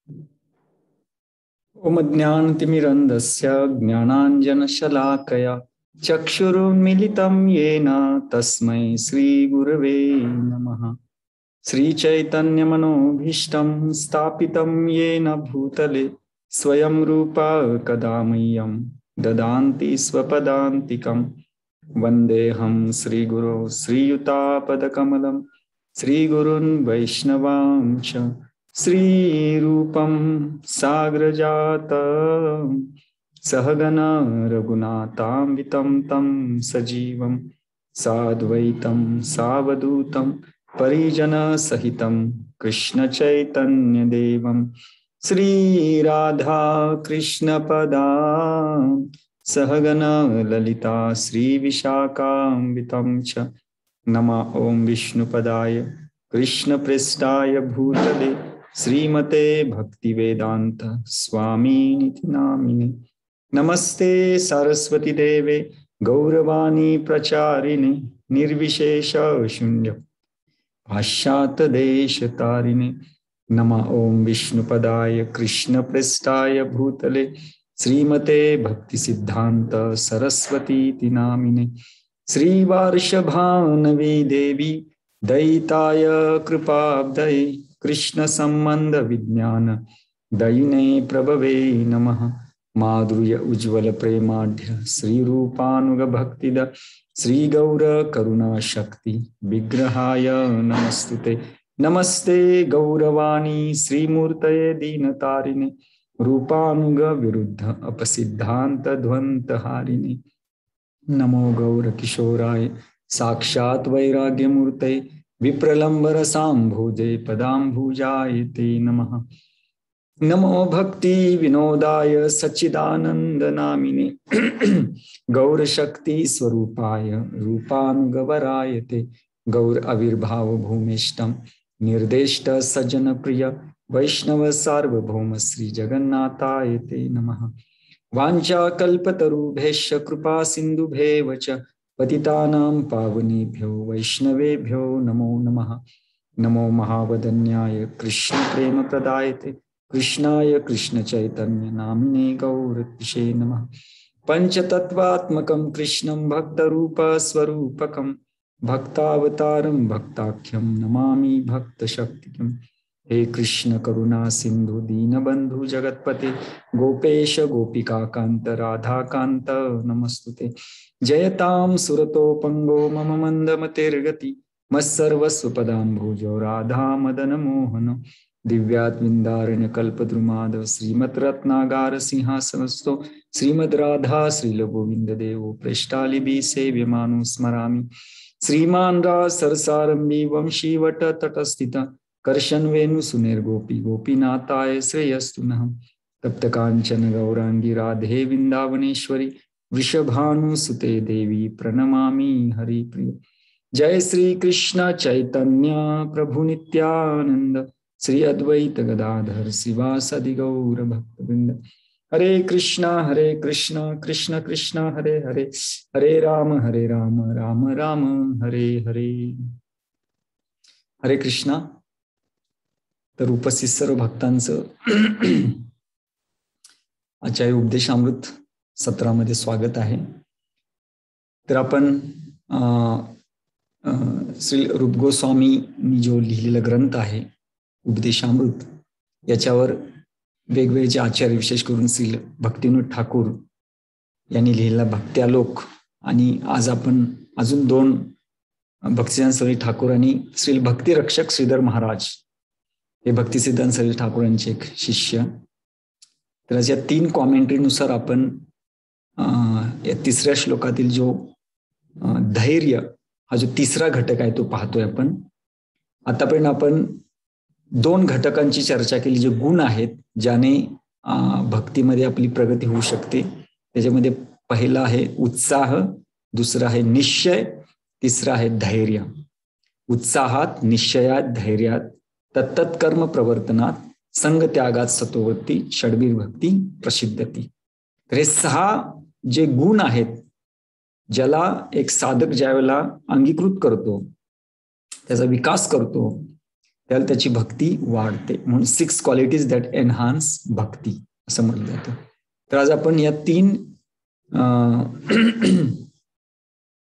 ओम ज्ञानतिमिरन्धस्य ज्ञानाञ्जनशलाकया चक्षुरुन्मीलितं येन तस्मै श्रीगुरवे नमः। श्रीचैतन्यमनोभीष्टं स्थापितं येन भूतले स्वयं रूपा कदा मह्यं ददान्ति स्वपदान्तिकं। वन्देऽहं श्रीगुरो श्रीयुतापदकमलं श्रीगुरुन् वैष्णवांश श्रीरूपं साग्रजातं सहगना रघुनाथान्वितं तं सजीवं साद्वैतं सावधूतं परिजनसहितं कृष्णचैतन्यदेवं श्रीराधा कृष्णपदां सहगना ललिता श्रीविशाखान्वितं च। नमः ओं विष्णुपदाय कृष्णपृष्ठाय भूतले श्रीमते भक्तिवेदांत स्वामिनिति नामिने। नमस्ते सरस्वती देवे गौरवाणी प्रचारिणे निर्विशेष शून्य पाश्चात्य देश तारिणे। नमः ओं विष्णुपदाय कृष्णपृष्ठाय भूतले श्रीमते भक्ति सिद्धांत सरस्वती नामिने। श्रीवार्षभानवी देवी दयिताय कृपाब्धये कृष्ण संबंध विज्ञान दयिने प्रभवे नमः। माधुर्य उज्ज्वल प्रेमाढ्य श्रीरूपानुग भक्तिद श्री गौर करुणा शक्ति विग्रहाय नमस्तुते। नमस्ते गौरवाणी श्रीमूर्तये दीनतारिणे रूपानुग विरुद्ध अपसिद्धांत ध्वंत हारिणे। नमो गौर किशोराय साक्षात् वैराग्यमूर्तये विप्रलम्बरसाम्भोजे पदाम्बुजाय ते नमः। नमो भक्ति विनोदाय सच्चिदानंद नामिने गौरशक्ति स्वरूपाय रूपानुगवराय ते। गौर आविर्भाव भूमिष्ठं निर्देष्ट सज्जन प्रिय वैष्णव सार्वभौम श्री जगन्नाथाय ते नमः। वाञ्छाकल्पतरुभ्यश्च कृपा सिन्धुभ्येव च पतितानां पावनेभ्यो वैष्णवेभ्यो नमो नमः। नमो महावदन्याय कृष्ण प्रेम प्रदायते कृष्णाय कृष्ण चैतन्य नामिने गौरतिशे नमः। पंचतत्वात्मकं कृष्णं भक्तरूप स्वरूपकं भक्तावतारं भक्ताख्यं नमामि भक्तशक्तिकं। हे कृष्ण करुणा सिंधु दीनबंधु जगतपते गोपेश गोपिका कांत राधा कांत नमस्तुते। जयतां सुरतोपंगो मम मंदमतिर्गति मत्सर्वस्व पदाम्भुजो राधा मदन मोहन। दिव्यात्विंदारण्य कल्पद्रुमाद श्रीमद् रत्नागार सिंहासनस्थो श्रीमद् राधा श्रीलगोविंद देवो प्रेष्ठालिभि सेव्यमानो स्मरामि। श्रीमान राज सरसारंभी वंशीवट तटस्थित कर्शन वेणु सुनेर्गोपी गोपीनाथाय श्रेयस्तु नः। तप्त कांचन गौरांगी राधे वृंदावनेश्वरी वृषभानुसुते देवी प्रणमामि हरिप्रिय। जय श्री कृष्ण चैतन्य प्रभु नित्यानंद श्री अद्वैत गदाधर शिवासदि गौर भक्तवृंद। हरे कृष्ण कृष्ण कृष्ण हरे हरे हरे राम राम राम हरे हरे। हरे कृष्णा। तर उपस्थित सर्व भक्तांचं आजच्या उपदेशामृत सत्रामध्ये स्वागत आहे। तर आपण श्री रूप गोस्वामींनी जो लिहिलेला ग्रंथ आहे उपदेशामृत याच्यावर वेगवेगळे जे आचार्य विशेष करून श्री भक्तिविनोद ठाकूर यांनी लिहिलेला भक्त्यालोक आणि आज आपण अजून दोन भक्तिसिद्धांत सरस्वती ठाकूर आणि श्री भक्तिरक्षक श्रीधर महाराज हे भक्तिसिद्धांत सरस्वती ठाकूरांचे एक शिष्य। तर या तीन कॉमेंट्रीनुसार आपण या तिसऱ्या श्लोकातील जो धैर्य हा जो तिसरा घटक आहे तो पाहतोय आपण। आतापर्यंत आपण दोन घटकांची चर्चा केली, जे गुण आहेत ज्याने भक्तीमध्ये आपली प्रगती होऊ शकते। त्याच्यामध्ये पहिला आहे उत्साह, दुसरा आहे निश्चय, तिसरा आहे धैर्य। उत्साहात, निश्चयात, धैर्यात, तत्तत् कर्म प्रवर्तनात, संग त्यागात, सतोवृत्ती, षड्बीर भक्ती प्रसिद्धती। तर हे सहा जे गुण आहेत ज्याला एक साधक ज्यावेळेला अंगीकृत करतो, त्याचा विकास करतो, त्याला त्याची भक्ती वाढते. म्हणून 6 क्वालिटीज दॅट एनहान्स भक्ती असं म्हटलं जातं. तर आज आपण या 3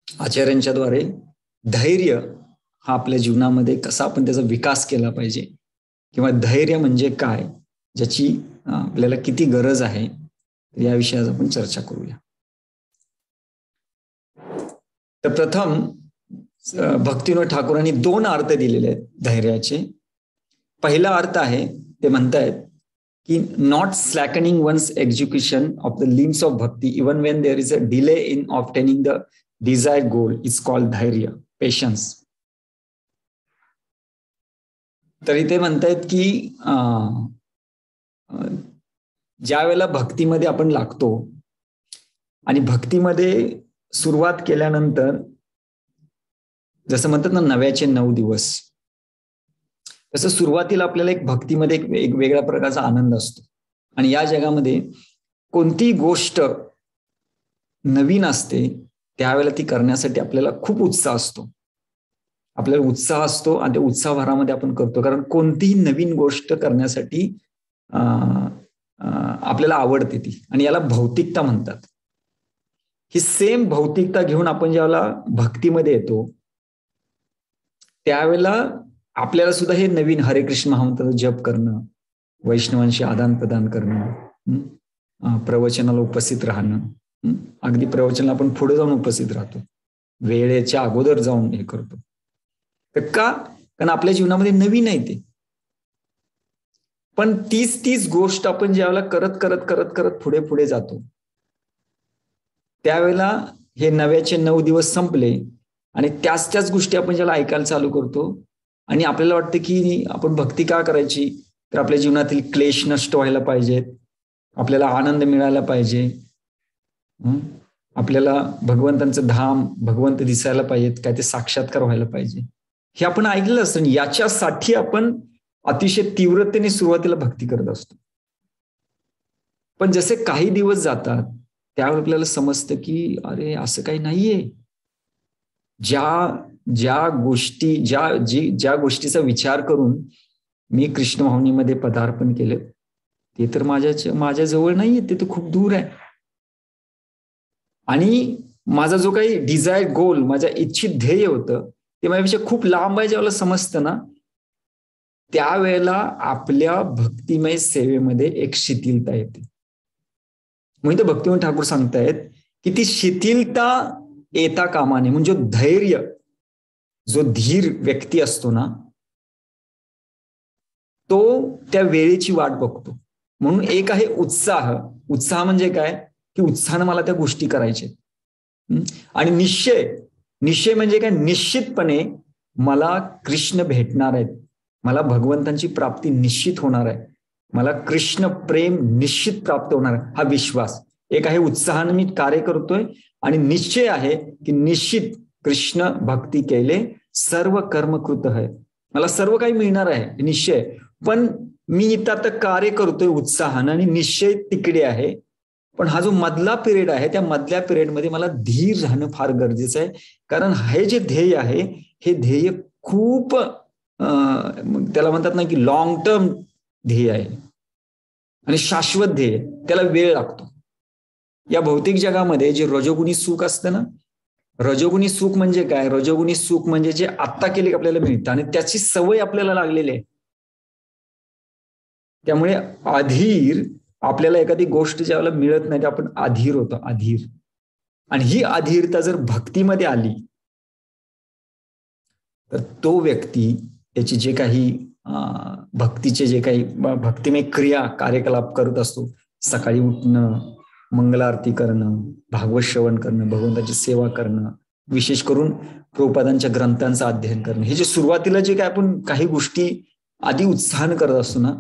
आचार्यांच्या द्वारे धैर्य हा आपल्या जीवनामध्ये कसा आपण त्याचा विकास केला पाहिजे, किंवा धैर्य म्हणजे काय, ज्याची आपल्याला किती गरज आहे, या विषयावर आपण चर्चा करूया. तर प्रथम भक्तिविनोद ठाकूरांनी 2 अर्थ दिलेले आहेत धैर्याचे. पहिला अर्थ आहे, ते म्हणतायत की not slackening one's execution of the limbs of bhakti even when there is a delay in obtaining the desired goal is called dhairya, patience. तरी ते म्हणतायत की ज्या वेळेला भक्तीमध्ये आपण लागतो आणि भक्तीमध्ये सुरुवात केल्यानंतर जसं म्हणतात ना 9चे 9 दिवस, तसं सुरुवातीला आपल्याला एक भक्तीमध्ये एक वेगळ्या प्रकारचा आनंद असतो. आणि या जगामध्ये कोणती गोष्ट नवीन असते त्यावेळेला ती करण्यासाठी आपल्याला खूप उत्साह असतो. आपल्याला उत्साह असतो आणि त्या उत्साहभरामध्ये आपण करतो, कारण कोणतीही नवीन गोष्ट करण्यासाठी आपल्याला आवडते ती, आणि याला भौतिकता म्हणतात. ही सेम भौतिकता घेऊन आपण ज्यावेळेला भक्तीमध्ये येतो त्यावेळेला आपल्याला सुद्धा हे नवीन हरे कृष्ण महामंत्राचा जप करणं, वैष्णवांशी आदान प्रदान करणं, प्रवचनाला उपस्थित राहणं, अगदी प्रवचनाला आपण पुढे जाऊन उपस्थित राहतो, वेळेच्या अगोदर जाऊन हे करतो. तर का? कारण आपल्या जीवनामध्ये नवीन आहे ते. पण तीच गोष्ट आपण ज्यावेळेला करत करत करत करत पुढे पुढे जातो त्यावेळेला हे 9चे 9 दिवस संपले आणि त्याच गोष्टी आपण ज्याला ऐकायला चालू करतो आणि आपल्याला वाटतं की आपण भक्ती का करायची, तर आपल्या जीवनातील क्लेश नष्ट व्हायला पाहिजेत, आपल्याला आनंद मिळायला पाहिजे, आपल्याला भगवंतांचं धाम, भगवंत दिसायला पाहिजेत, काय ते साक्षात्कार व्हायला पाहिजे, हे आपण ऐकलं असतं. याच्यासाठी आपण अतिशय तीव्रतेने सुरुवातीला भक्ती करत असतो. पण जसे काही दिवस जातात त्यावेळी आपल्याला समजतं की अरे असं काही नाहीये. ज्या गोष्टीचा विचार करून मी कृष्ण भावनेमध्ये पदार्पण केलं ते तर माझ्या जवळ नाहीये, ते तर खूप दूर आहे. आणि माझा जो काही डिझायर गोल, माझ्या इच्छित ध्येय होतं ते माझ्यापेक्षा खूप लांब आहे. ज्यावेळेला समजतं ना त्यावेळेला आपल्या भक्तिमय सेवेमध्ये एक शिथिलता येते. म्हणजे भक्तिविनोद ठाकूर सांगतायत की ती शिथिलता येता कामा नये. म्हणजे धैर्य, जो धीर व्यक्ती असतो ना तो त्या वेळेची वाट बघतो. म्हणून एक आहे उत्साह म्हणजे काय की उत्साहानं मला त्या गोष्टी करायच्या. आणि निश्चय म्हणजे काय, निश्चितपणे मला कृष्ण भेटणार आहेत, मला भगवंतांची प्राप्ती निश्चित होणार आहे, मला कृष्ण प्रेम निश्चित प्राप्त होणार आहे, हा विश्वास. एक आहे उत्साहानं मी कार्य करतोय आणि निश्चय आहे की निश्चित कृष्ण भक्ती केले सर्व कर्मकृत आहे, मला सर्व काही मिळणार आहे निश्चय. पण मी इथं आता कार्य करतोय उत्साहानं आणि निश्चय तिकडे आहे. पण हा जो मधला पिरियड आहे त्या मधल्या पिरियडमध्ये मला धीर राहणं फार गरजेचं आहे. कारण हे जे ध्येय आहे हे ध्येय खूप त्याला म्हणतात ना की लॉंग टर्म ध्येय आहे आणि शाश्वत ध्येय, त्याला वेळ लागतो. या भौतिक जगामध्ये जे रजोगुणी सुख असतं ना, रजोगुणी सुख म्हणजे काय, रजोगुणी सुख म्हणजे जे आत्ता केले आपल्याला मिळतं आणि त्याची सवय आपल्याला लागलेली आहे. त्यामुळे अधीर, आपल्याला एखादी गोष्ट ज्यावेळेला मिळत नाही ते आपण अधीर होतो, अधीर. आणि ही अधीरता जर भक्तीमध्ये आली तर तो व्यक्ती त्याची जे काही भक्तीचे जे काही भक्तिमय क्रिया कार्यकलाप करत असतो, सकाळी उठणं, मंगलारती करणं, भागवत श्रवण करणं, भगवंताची सेवा करणं, विशेष करून प्रभुपादांच्या ग्रंथांचं अध्ययन करणं, हे जे सुरुवातीला जे काय आपण काही गोष्टी आधी उत्साहानं करत असतो ना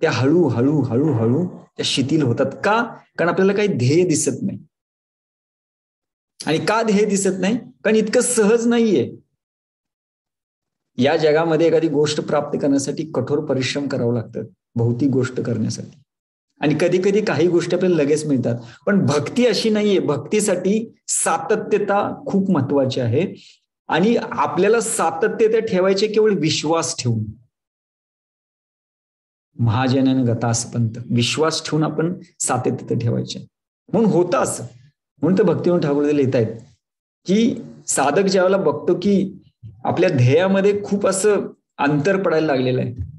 त्या हळूहळू त्या शिथिल होतात. का? कारण आपल्याला काही ध्येय दिसत नाही. आणि का ध्येय दिसत नाही? कारण इतकं सहज नाहीये. या जगामध्ये एखादी गोष्ट प्राप्त करण्यासाठी कठोर परिश्रम करावं लागतं, भौतिक गोष्ट करण्यासाठी. आणि कधी कधी काही गोष्टी आपल्याला लगेच मिळतात. पण भक्ती अशी नाहीये. भक्तीसाठी सातत्यता खूप महत्वाची आहे. आणि आपल्याला सातत्यता ठेवायचे केवळ विश्वास ठेवून. महाजनानं गतास पंत, विश्वास ठेवून आपण सातत्य ठेवायचे. म्हणून होतं असं. म्हणून तर भक्तिविनोद ठाकूर लिहित आहेत की साधक ज्यावेळेला बघतो की आपल्या ध्येयामध्ये खूप असं अंतर पडायला लागलेलं आहे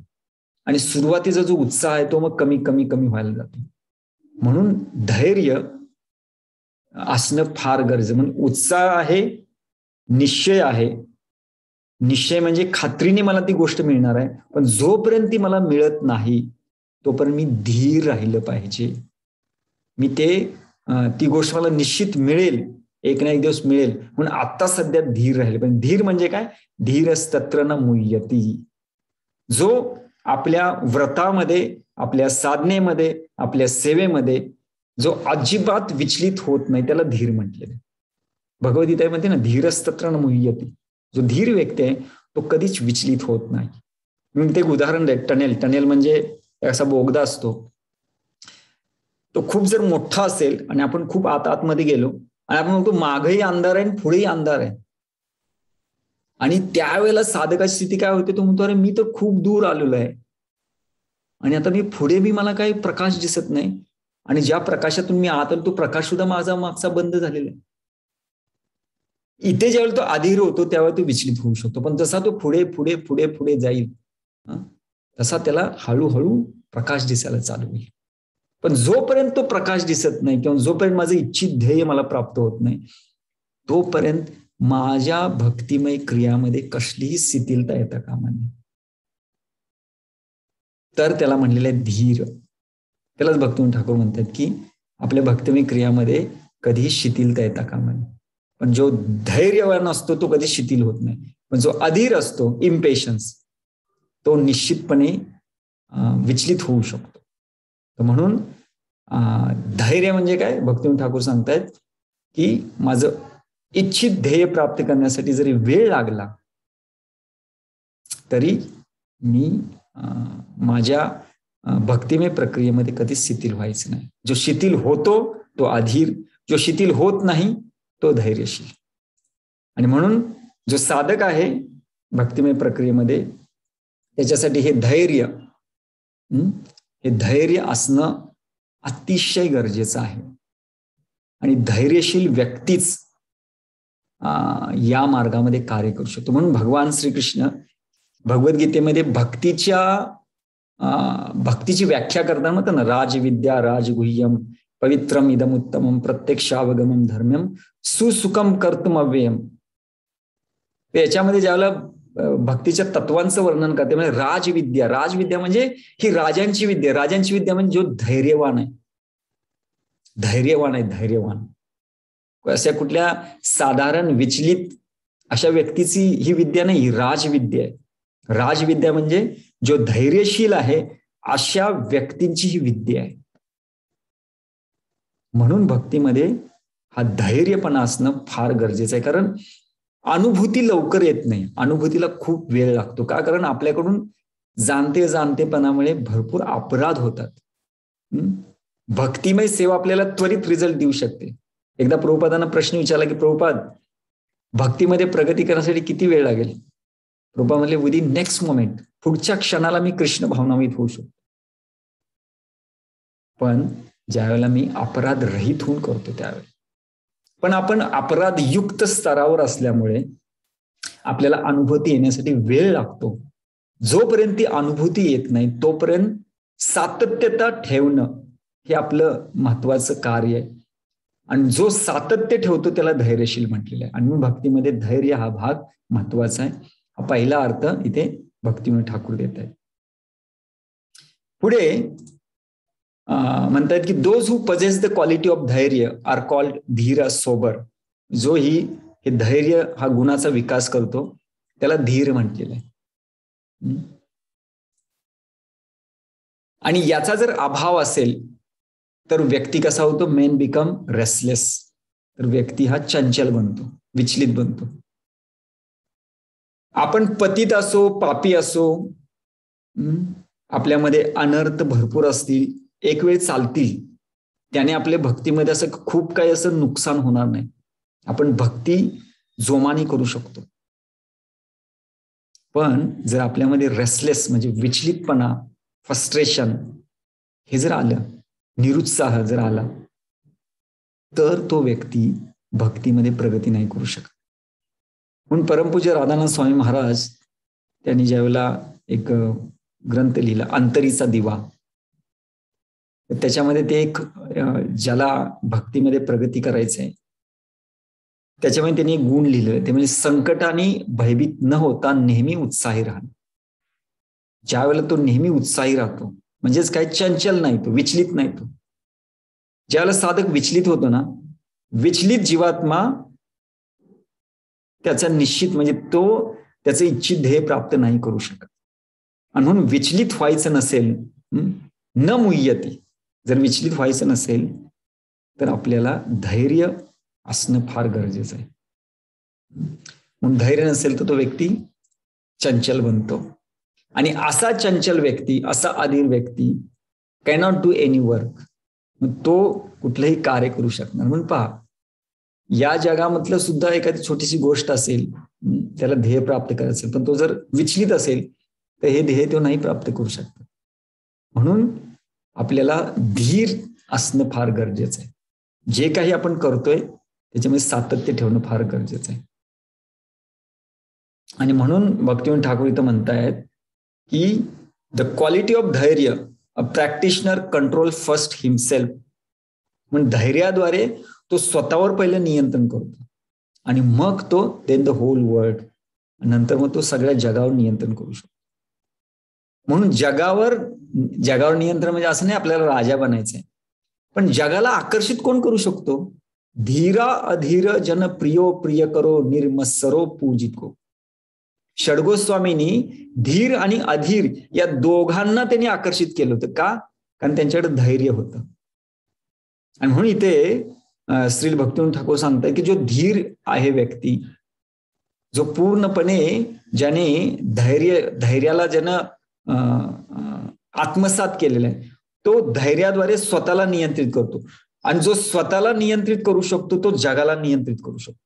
आणि सुरुवातीचा जो उत्साह आहे तो मग कमी कमी कमी व्हायला जातो. म्हणून धैर्य असणं फार गरजेचं. म्हणून उत्साह आहे, निश्चय आहे. निश्चय म्हणजे खात्रीने मला ती गोष्ट मिळणार आहे, पण जोपर्यंत ती मला मिळत नाही तोपर्यंत मी धीर राहिलं पाहिजे. मी ती गोष्ट मला निश्चित मिळेल, एक ना एक दिवस मिळेल, म्हणून आता सध्या धीर राहिले. पण धीर म्हणजे काय? धीरस्तत्र न मुह्यती. जो आपल्या व्रतामध्ये, आपल्या साधनेमध्ये, आपल्या सेवेमध्ये जो अजिबात विचलित होत नाही त्याला धीर म्हटलेलं. भगवद्गीतेमध्ये ना धीरस्तत्र न मुह्यती. जो धीर व्यक्ती आहे तो कधीच विचलित होत नाही. मी ते एक उदाहरण द्या. टनेल म्हणजे असा बोगदा असतो. तो खूप जर मोठा असेल आणि आपण खूप आतमध्ये गेलो आणि आपण म्हणतो मागेही अंधार आहे आणि पुढेही अंधार आहे, आणि त्यावेळेला साधकाची स्थिती काय होते? तो म्हणतो अरे मी तर खूप दूर आलेलो आहे आणि आता मी पुढे बी मला काही प्रकाश दिसत नाही, आणि ज्या प्रकाशातून मी आत आलो तो प्रकाश सुद्धा माझा मागचा बंद झालेला आहे. इथे ज्यावेळेला तो अधीर होतो त्यावेळेला तो विचलित होऊ शकतो. पण जसा तो पुढे पुढे पुढे पुढे जाईल तसा त्याला हळूहळू प्रकाश दिसायला चालू होईल. पण जोपर्यंत तो प्रकाश दिसत नाही किंवा जोपर्यंत माझं इच्छित ध्येय मला प्राप्त होत नाही तोपर्यंत माझ्या भक्तिमय क्रियामध्ये कसलीही शिथिलता येता कामा नये. तर त्याला म्हणलेलं आहे धीर. त्यालाच भक्तिविनोद ठाकूर म्हणतात की आपल्या भक्तिमय क्रियामध्ये कधीही शिथिलता येता कामा नये. पण जो धैर्यवान असतो तो कधी शिथिल होत नाही. पण जो अधीर असतो, इम्पेशन्स, तो निश्चितपणे विचलित होऊ शकतो. तर म्हणून धैर्य म्हणजे काय? भक्तिविनोद ठाकूर सांगतायत की माझं इच्छित ध्येय प्राप्त करण्यासाठी जरी वेळ लागला तरी मी माझ्या भक्तिमय प्रक्रियेमध्ये कधीच शिथिल व्हायचं नाही. जो शिथिल होतो तो अधीर, जो शिथिल होत नाही तो धैर्यशील. आणि म्हणून जो साधक आहे भक्तिमय प्रक्रियेमध्ये त्याच्यासाठी हे धैर्य असणं अतिशय गरजेचं आहे. आणि धैर्यशील व्यक्तीच या मार्गामध्ये कार्य करू शकतो. म्हणून भगवान श्रीकृष्ण भगवद्गीतेमध्ये भक्तीची व्याख्या करताना म्हणतात ना, राजविद्या राजगुह्यम पवित्रम इदम उत्तमम प्रत्यक्षावगमम धर्म्यम सुसुखम कर्तुम अव्ययम. याच्यामध्ये ज्यावेळेला भक्तीच्या तत्वांचं वर्णन करते म्हणजे राजविद्या म्हणजे ही राजांची विद्या. राजांची विद्या म्हणजे जो धैर्यवान आहे. अशा कुठल्या साधारण विचलित अशा व्यक्तीची ही विद्या नाही, ही राजविद्या आहे. राजविद्या म्हणजे जो धैर्यशील आहे अशा व्यक्तींची ही विद्या आहे. म्हणून भक्तीमध्ये हा धैर्यपणा असणं फार गरजेचं आहे. कारण अनुभूती लवकर येत नाही, अनुभूतीला खूप वेळ लागतो. का? कारण आपल्याकडून जाणतेपणामुळे भरपूर अपराध होतात. भक्तिमय सेवा आपल्याला त्वरित रिझल्ट देऊ शकते. एकदा प्रभुपादांना प्रश्न विचारला की प्रभुपाद भक्तीमध्ये प्रगती करण्यासाठी किती वेळ लागेल? प्रभुपाद म्हणले विदिन नेक्स्ट मोमेंट, पुढच्या क्षणाला मी कृष्ण भावनामयी होऊ शकतो. पण ज्या वेळेला मी अपराध रहित होऊन करतो त्यावेळेला. पण आपण अपराधयुक्त स्तरावर असल्यामुळे आपल्याला अनुभूती येण्यासाठी वेळ लागतो. जोपर्यंत ती अनुभूती येत नाही तोपर्यंत सातत्यता ठेवणं हे आपलं महत्वाचं कार्य आहे. आणि जो सातत्य ठेवतो त्याला धैर्यशील म्हटलेलं आहे. आणि म्हणून भक्तीमध्ये धैर्य हा भाग महत्वाचा आहे. हा पहिला अर्थ इथे भक्तिविनोद ठाकूर देत आहेत. पुढे म्हणतात की those who possess the quality of धैर्य आर कॉल्ड धीर सोबर. जो हे धैर्य हा गुणाचा विकास करतो त्याला धीर म्हटलेलं आहे. आणि याचा जर अभाव असेल तर व्यक्ती कसा होतो? Main become restless. तर व्यक्ती हा चंचल बनतो, विचलित बनतो. आपण पतित असो, पापी असो, आपल्यामध्ये अनर्थ भरपूर असतील, एक वेळ चालतील, त्याने आपल्या भक्तीमध्ये असं खूप काही असं नुकसान होणार नाही. आपण भक्ती जोमाने करू शकतो. पण जर आपल्यामध्ये रेस्टलेस म्हणजे विचलितपणा फ्रस्ट्रेशन हे जर आलं, निरुत्साह जर आला, तर तो व्यक्ती भक्तीमध्ये प्रगती नाही करू शकत. म्हणून परमपूज्य राधानाथ स्वामी महाराज त्यांनी ज्यावेळेला एक ग्रंथ लिहिला अंतरीचा दिवा, त्याच्यामध्ये ते एक ज्याला भक्तीमध्ये प्रगती करायचंय त्याच्यामध्ये त्यांनी एक गुण लिहिलं, ते म्हणजे संकटाने भयभीत न होता नेहमी उत्साही राहणं. ज्या वेळेला तो नेहमी उत्साही राहतो, म्हणजेच काय, चंचल नाही तो, विचलित नाही तो. ज्यावेळेला साधक विचलित होतो ना, विचलित जीवात्मा त्याचा निश्चित म्हणजे तो त्याचे इच्छित ध्येय प्राप्त नाही करू शकत. आणि म्हणून विचलित व्हायचं नसेल, न मुह्यती, जर विचलित व्हायचं नसेल तर आपल्याला धैर्य असणं फार गरजेचं आहे. म्हणून धैर्य नसेल तर तो व्यक्ती चंचल बनतो. आणि असा चंचल व्यक्ती, असा अधीर व्यक्ती कॅनॉट डू एनी वर्क, तो कुठलंही कार्य करू शकणार. म्हणून पहा, या जगामधलं सुद्धा एखादी छोटीशी गोष्ट असेल, त्याला ध्येय प्राप्त करायचं असेल, पण तो जर विचलित असेल तर हे ध्येय तो नाही प्राप्त करू शकतो. म्हणून आपल्याला धीर असणं फार गरजेचं आहे. जे काही आपण करतोय त्याच्यामध्ये सातत्य ठेवणं फार गरजेचं आहे. आणि म्हणून भक्तिवंत ठाकूर इथं म्हणतायत की द क्वालिटी ऑफ धैर्य अ प्रॅक्टिशनर कंट्रोल फर्स्ट हिमसेल्फ. म्हणून धैर्याद्वारे तो स्वतःवर पहिले नियंत्रण करतो आणि मग तो देन द होल वर्ल्ड, नंतर मग तो सगळ्या जगावर नियंत्रण करू शकतो. म्हणून जगावर नियंत्रण म्हणजे असं नाही आपल्याला राजा बनायचंय, पण जगाला आकर्षित कोण करू शकतो? धीरा अधीर जन प्रियो प्रिय करो निर्मत्सरो पूजित को. षडगोस्वामींनी धीर आणि अधीर या दोघांना त्यांनी आकर्षित केलं होतं. का? कारण त्यांच्याकडे धैर्य होतं. आणि म्हणून इथे श्री भक्तिवंत ठाकूर सांगतात की जो धीर आहे व्यक्ती, जो पूर्णपणे ज्याने धैर्याला ज्यानं आत्मसात केलेला आहे, तो धैर्याद्वारे स्वतःला नियंत्रित करतो. आणि जो स्वतःला नियंत्रित करू शकतो तो जगाला नियंत्रित करू शकतो.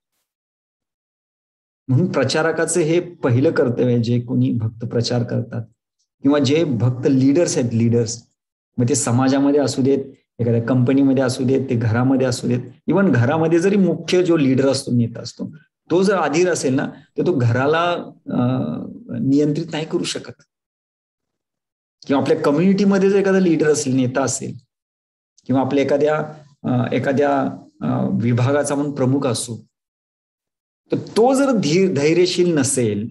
म्हणून प्रचारकाचे हे पहिलं कर्तव्य आहे. जे कोणी भक्त प्रचार करतात किंवा जे भक्त लीडर्स आहेत, लीडर्स, मग ते समाजामध्ये असू देत, एखाद्या कंपनीमध्ये असू देत, ते घरामध्ये असू देत, इव्हन घरामध्ये जरी मुख्य जो लीडर असतो, नेता असतो, तो जर अधीर असेल ना तर तो घराला नियंत्रित नाही करू शकत. किंवा आपल्या कम्युनिटीमध्ये जर एखादा लीडर असेल, नेता असेल, किंवा आपल्या एखाद्या विभागाचा म्हणून प्रमुख असो, तर तो जर धैर्यशील नसेल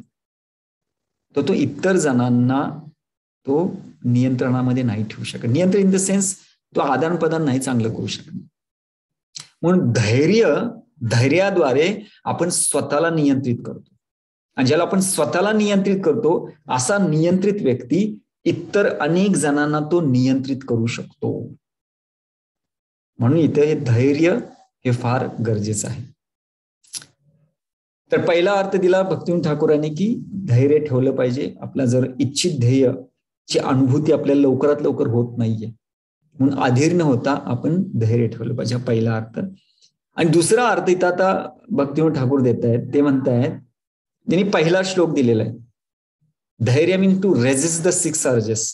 तर तो इतर जणांना तो नियंत्रणामध्ये नाही ठेवू शकत. नियंत्रण इन द सेन्स तो आदान प्रदान नाही चांगलं करू शकत. म्हणून धैर्याद्वारे आपण स्वतःला नियंत्रित करतो. आणि ज्याला आपण स्वतःला नियंत्रित करतो असा नियंत्रित व्यक्ती इतर अनेक जणांना तो नियंत्रित करू शकतो. म्हणून इथे हे धैर्य हे फार गरजेचं आहे. तर पहिला अर्थ दिला भक्तिवंत ठाकूरांनी की धैर्य ठेवलं पाहिजे. आपला जर इच्छित ध्येयची अनुभूती आपल्याला लवकरात लवकर होत नाहीये, म्हणून अधीर न होता आपण धैर्य ठेवलं पाहिजे. पहिला अर्थ. आणि दुसरा अर्थ इथं आता भक्तिवंत ठाकूर देत आहेत, ते म्हणतायत, त्यांनी पहिला श्लोक दिलेला आहे, धैर्य मीन टू रेजिस्ट द 6 अर्जेस.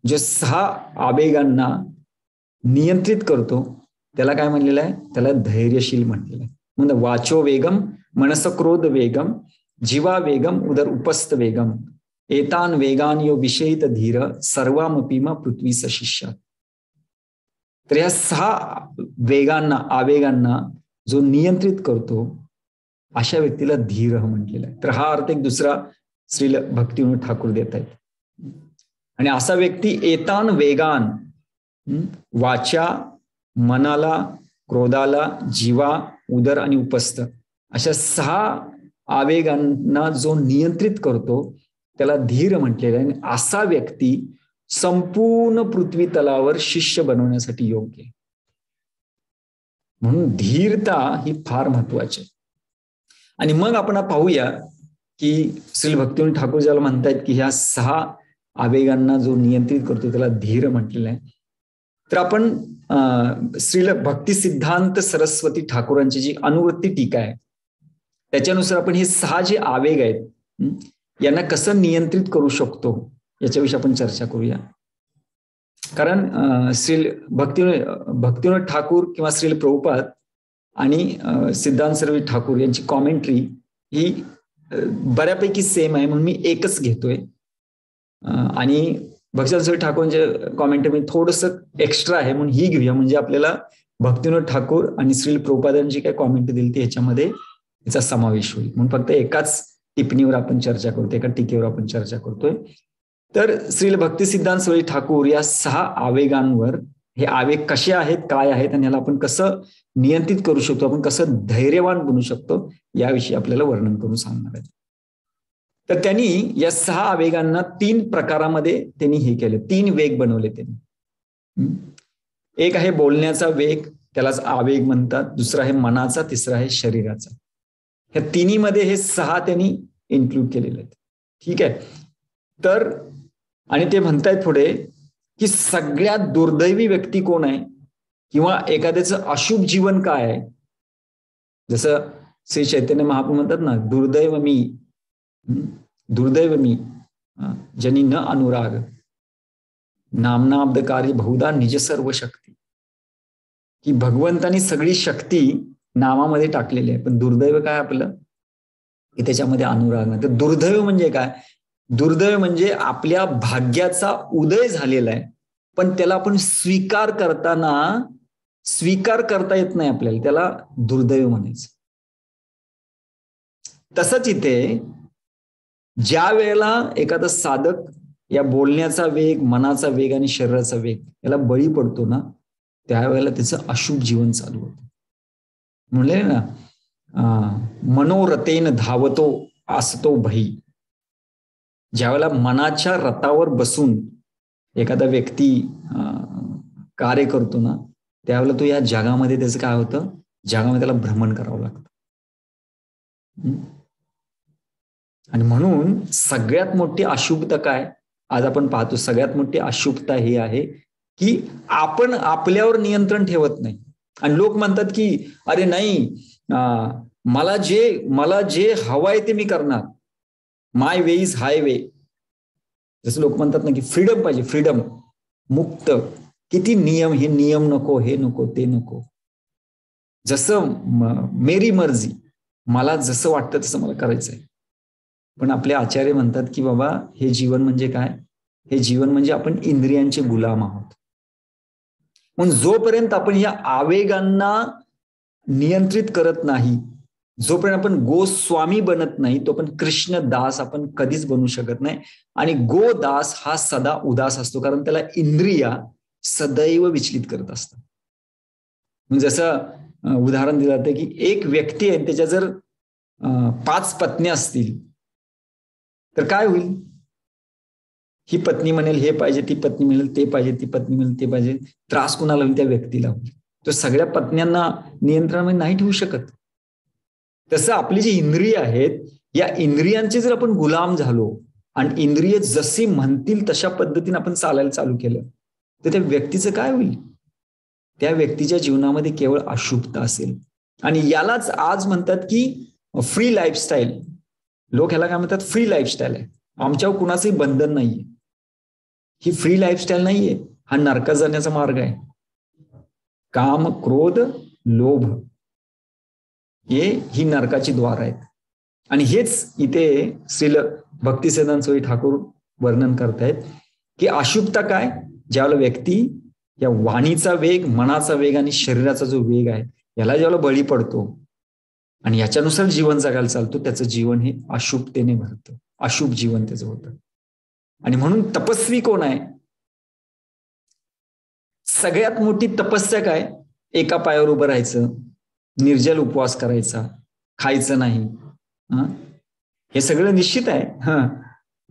जो 6 आवेगांना नियंत्रित करतो त्याला काय म्हणलेलं आहे? त्याला धैर्यशील म्हटलेलं आहे. म्हणजे वाचो वेगम मनस क्रोध वेगम जीवा वेगम उदर उपस्थ वेगम एतान वेगान यो विषयित धीर सर्वामपीमा पृथ्वी सशिष्य. तर या 6 वेगांना, आवेगांना जो नियंत्रित करतो अशा व्यक्तीला धीर म्हटलेला आहे. तर हा अर्थ एक दुसरा श्री भक्तिवंत ठाकूर देत आहेत. आणि असा व्यक्ती एतान वेगान, वाचा, मनाला, क्रोधाला, जीवा, उदर आणि उपस्थ अशा 6 आवेगांना जो नियंत्रित करतो त्याला धीर म्हटलेलं आहे. आणि असा व्यक्ती संपूर्ण पृथ्वी तलावर शिष्य बनवण्यासाठी योग्य आहे. म्हणून धीरता ही फार महत्वाची आहे. आणि मग आपण पाहूया की श्री भक्तिवंत ठाकूर ज्याला म्हणतायत की ह्या 6 आवेगांना जो नियंत्रित करतो त्याला धीर म्हटलेलं आहे. तर आपण श्रील भक्ती सिद्धांत सरस्वती ठाकूरांची जी अनुवृत्ती टीका आहे त्याच्यानुसार आपण हे 6 जे आवेग आहेत यांना कसं नियंत्रित करू शकतो याच्याविषयी आपण चर्चा करूया. कारण श्री भक्तिविनोद ठाकूर किंवा श्रील प्रभुपाद आणि सिद्धांत सरस्वती ठाकूर यांची कॉमेंट्री ही बऱ्यापैकी सेम आहे, म्हणून मी एकच घेतोय. आणि भक्तिविनोद सरस्वती ठाकूरचे कॉमेंट्री थोडंसं एक्स्ट्रा आहे म्हणून ही घेऊया, म्हणजे आपल्याला भक्तिविनोद ठाकूर आणि श्रील प्रभुपादांची काय कॉमेंट्री दिली ती ह्याच्यामध्ये याचा समावेश होईल. म्हणून फक्त एकाच टिप्पणीवर आपण चर्चा करतोय, एका टीकेवर आपण चर्चा करतोय. तर श्रील भक्ती सिद्धांत सरस्वती ठाकूर या 6 आवेगांवर, हे आवेग कसे आहेत, काय आहेत आणि याला आपण कसं नियंत्रित करू शकतो, आपण कसं धैर्यवान बनू शकतो, याविषयी आपल्याला वर्णन करून सांगणार आहे. तर त्यांनी या 6 आवेगांना 3 प्रकारामध्ये त्यांनी हे केलं, 3 वेग बनवले त्यांनी. एक आहे बोलण्याचा वेग, त्यालाच आवेग म्हणतात. दुसरा आहे मनाचा, तिसरा आहे शरीराचा. ह्या तिन्हीमध्ये हे 6 त्यांनी इन्क्लूड केलेले आहेत. ठीक आहे. तर आणि ते म्हणतायत पुढे की सगळ्यात दुर्दैवी व्यक्ती कोण आहे किंवा एखाद्याचं अशुभ जीवन काय आहे. जसं श्री चैतन्य महाप्रभू म्हणतात ना, दुर्दैव मी जनी न अनुराग नामनाब्दकारी बहुधा निज सर्व शक्ती. की भगवंतानी सगळी शक्ती नामामध्ये टाकलेली आहे, पण दुर्दैव काय आपलं की त्याच्यामध्ये अनुराग नाही. तर दुर्दैव म्हणजे काय? दुर्दैव म्हणजे आपल्या भाग्याचा उदय झालेला आहे, पण त्याला आपण स्वीकार करता येत नाही आपल्याला, त्याला दुर्दैव म्हणायचं. तसंच इथे ज्या वेळेला एखादा साधक या बोलण्याचा वेग, मनाचा वेग आणि शरीराचा वेग याला बळी पडतो ना, त्यावेळेला त्याचं अशुभ जीवन चालू होतं. म्हणले ना, मनोरथेन धावतो असतो भई. ज्यावेळेला मनाच्या रथावर बसून एखादा व्यक्ती कार्य करतो ना, त्यावेळेला तो या जगामध्ये त्याचं काय होतं, जगामध्ये त्याला भ्रमण करावं लागतं. आणि म्हणून सगळ्यात मोठी अशुभता काय आज आपण पाहतो, सगळ्यात मोठी अशुभता ही आहे की आपण आपल्यावर नियंत्रण ठेवत नाही. आणि लोक म्हणतात की अरे नाही, मला जे हवंय ते मी करणार, माय वे इज हायवे. जसं लोक म्हणतात ना की फ्रीडम पाहिजे, फ्रीडम, मुक्त, किती नियम, हे नियम नको, हे नको, ते नको. जसं मेरी मर्जी, मला जसं वाटतं तसं मला करायचंय. पण आपले आचार्य म्हणतात की बाबा हे जीवन म्हणजे काय? हे जीवन म्हणजे आपण इंद्रियांचे गुलाम आहोत. म्हणून जोपर्यंत आपण या आवेगांना नियंत्रित करत नाही, जोपर्यंत आपण गोस्वामी बनत नाही, तो पण कृष्ण दास आपण कधीच बनू शकत नाही. आणि गोदास हा सदा उदास असतो, कारण त्याला इंद्रिया सदैव विचलित करत असतात. म्हणजे जसं उदाहरण दिलं जातं की एक व्यक्ती आहे, त्याच्या जर 5 पत्नी असतील तर काय होईल? ही पत्नी म्हणेल हे पाहिजे, ती पत्नी म्हणेल ते पाहिजे, ती पत्नी म्हणेल ते पाहिजे. त्रास कुणाला होईल? त्या व्यक्तीला होईल. तो सगळ्या पत्न्यांना नियंत्रणामध्ये नाही ठेवू शकत. तसं आपली जी इंद्रिय आहेत, या इंद्रियांचे जर आपण गुलाम झालो आणि इंद्रिय जशी म्हणतील तशा पद्धतीने आपण चालायला चालू केलं, तर त्या व्यक्तीचं काय होईल? त्या व्यक्तीच्या जीवनामध्ये केवळ अशुभता असेल. आणि यालाच आज म्हणतात की फ्री लाईफस्टाईल. लोक ह्याला काय म्हणतात? फ्री लाईफस्टाईल आहे, आमच्यावर कुणाचंही बंधन नाहीये. ही फ्री लाईफस्टाईल नाहीये, हा नरकात जाण्याचा मार्ग आहे. काम, क्रोध, लोभ ही नरकाची द्वार आहेत. आणि हेच इथे श्रील भक्ती सिद्धांत सरस्वती ठाकूर वर्णन करतायत की अशुभता काय? ज्यावेळेला व्यक्ती या वाणीचा वेग, मनाचा वेग आणि शरीराचा जो वेग आहे याला ज्यावेळेला बळी पडतो आणि याच्यानुसार जीवन जगायला चालतो, त्याचं जीवन हे अशुभतेने भरतं, अशुभ जीवन त्याचं होतं. आणि म्हणून तपस्वी कोण आहे? सगळ्यात मोठी तपस्या काय? एका पायावर उभं राहायचं, निर्जल उपवास करायचा, खायचं नाही, हे सगळं निश्चित आहे.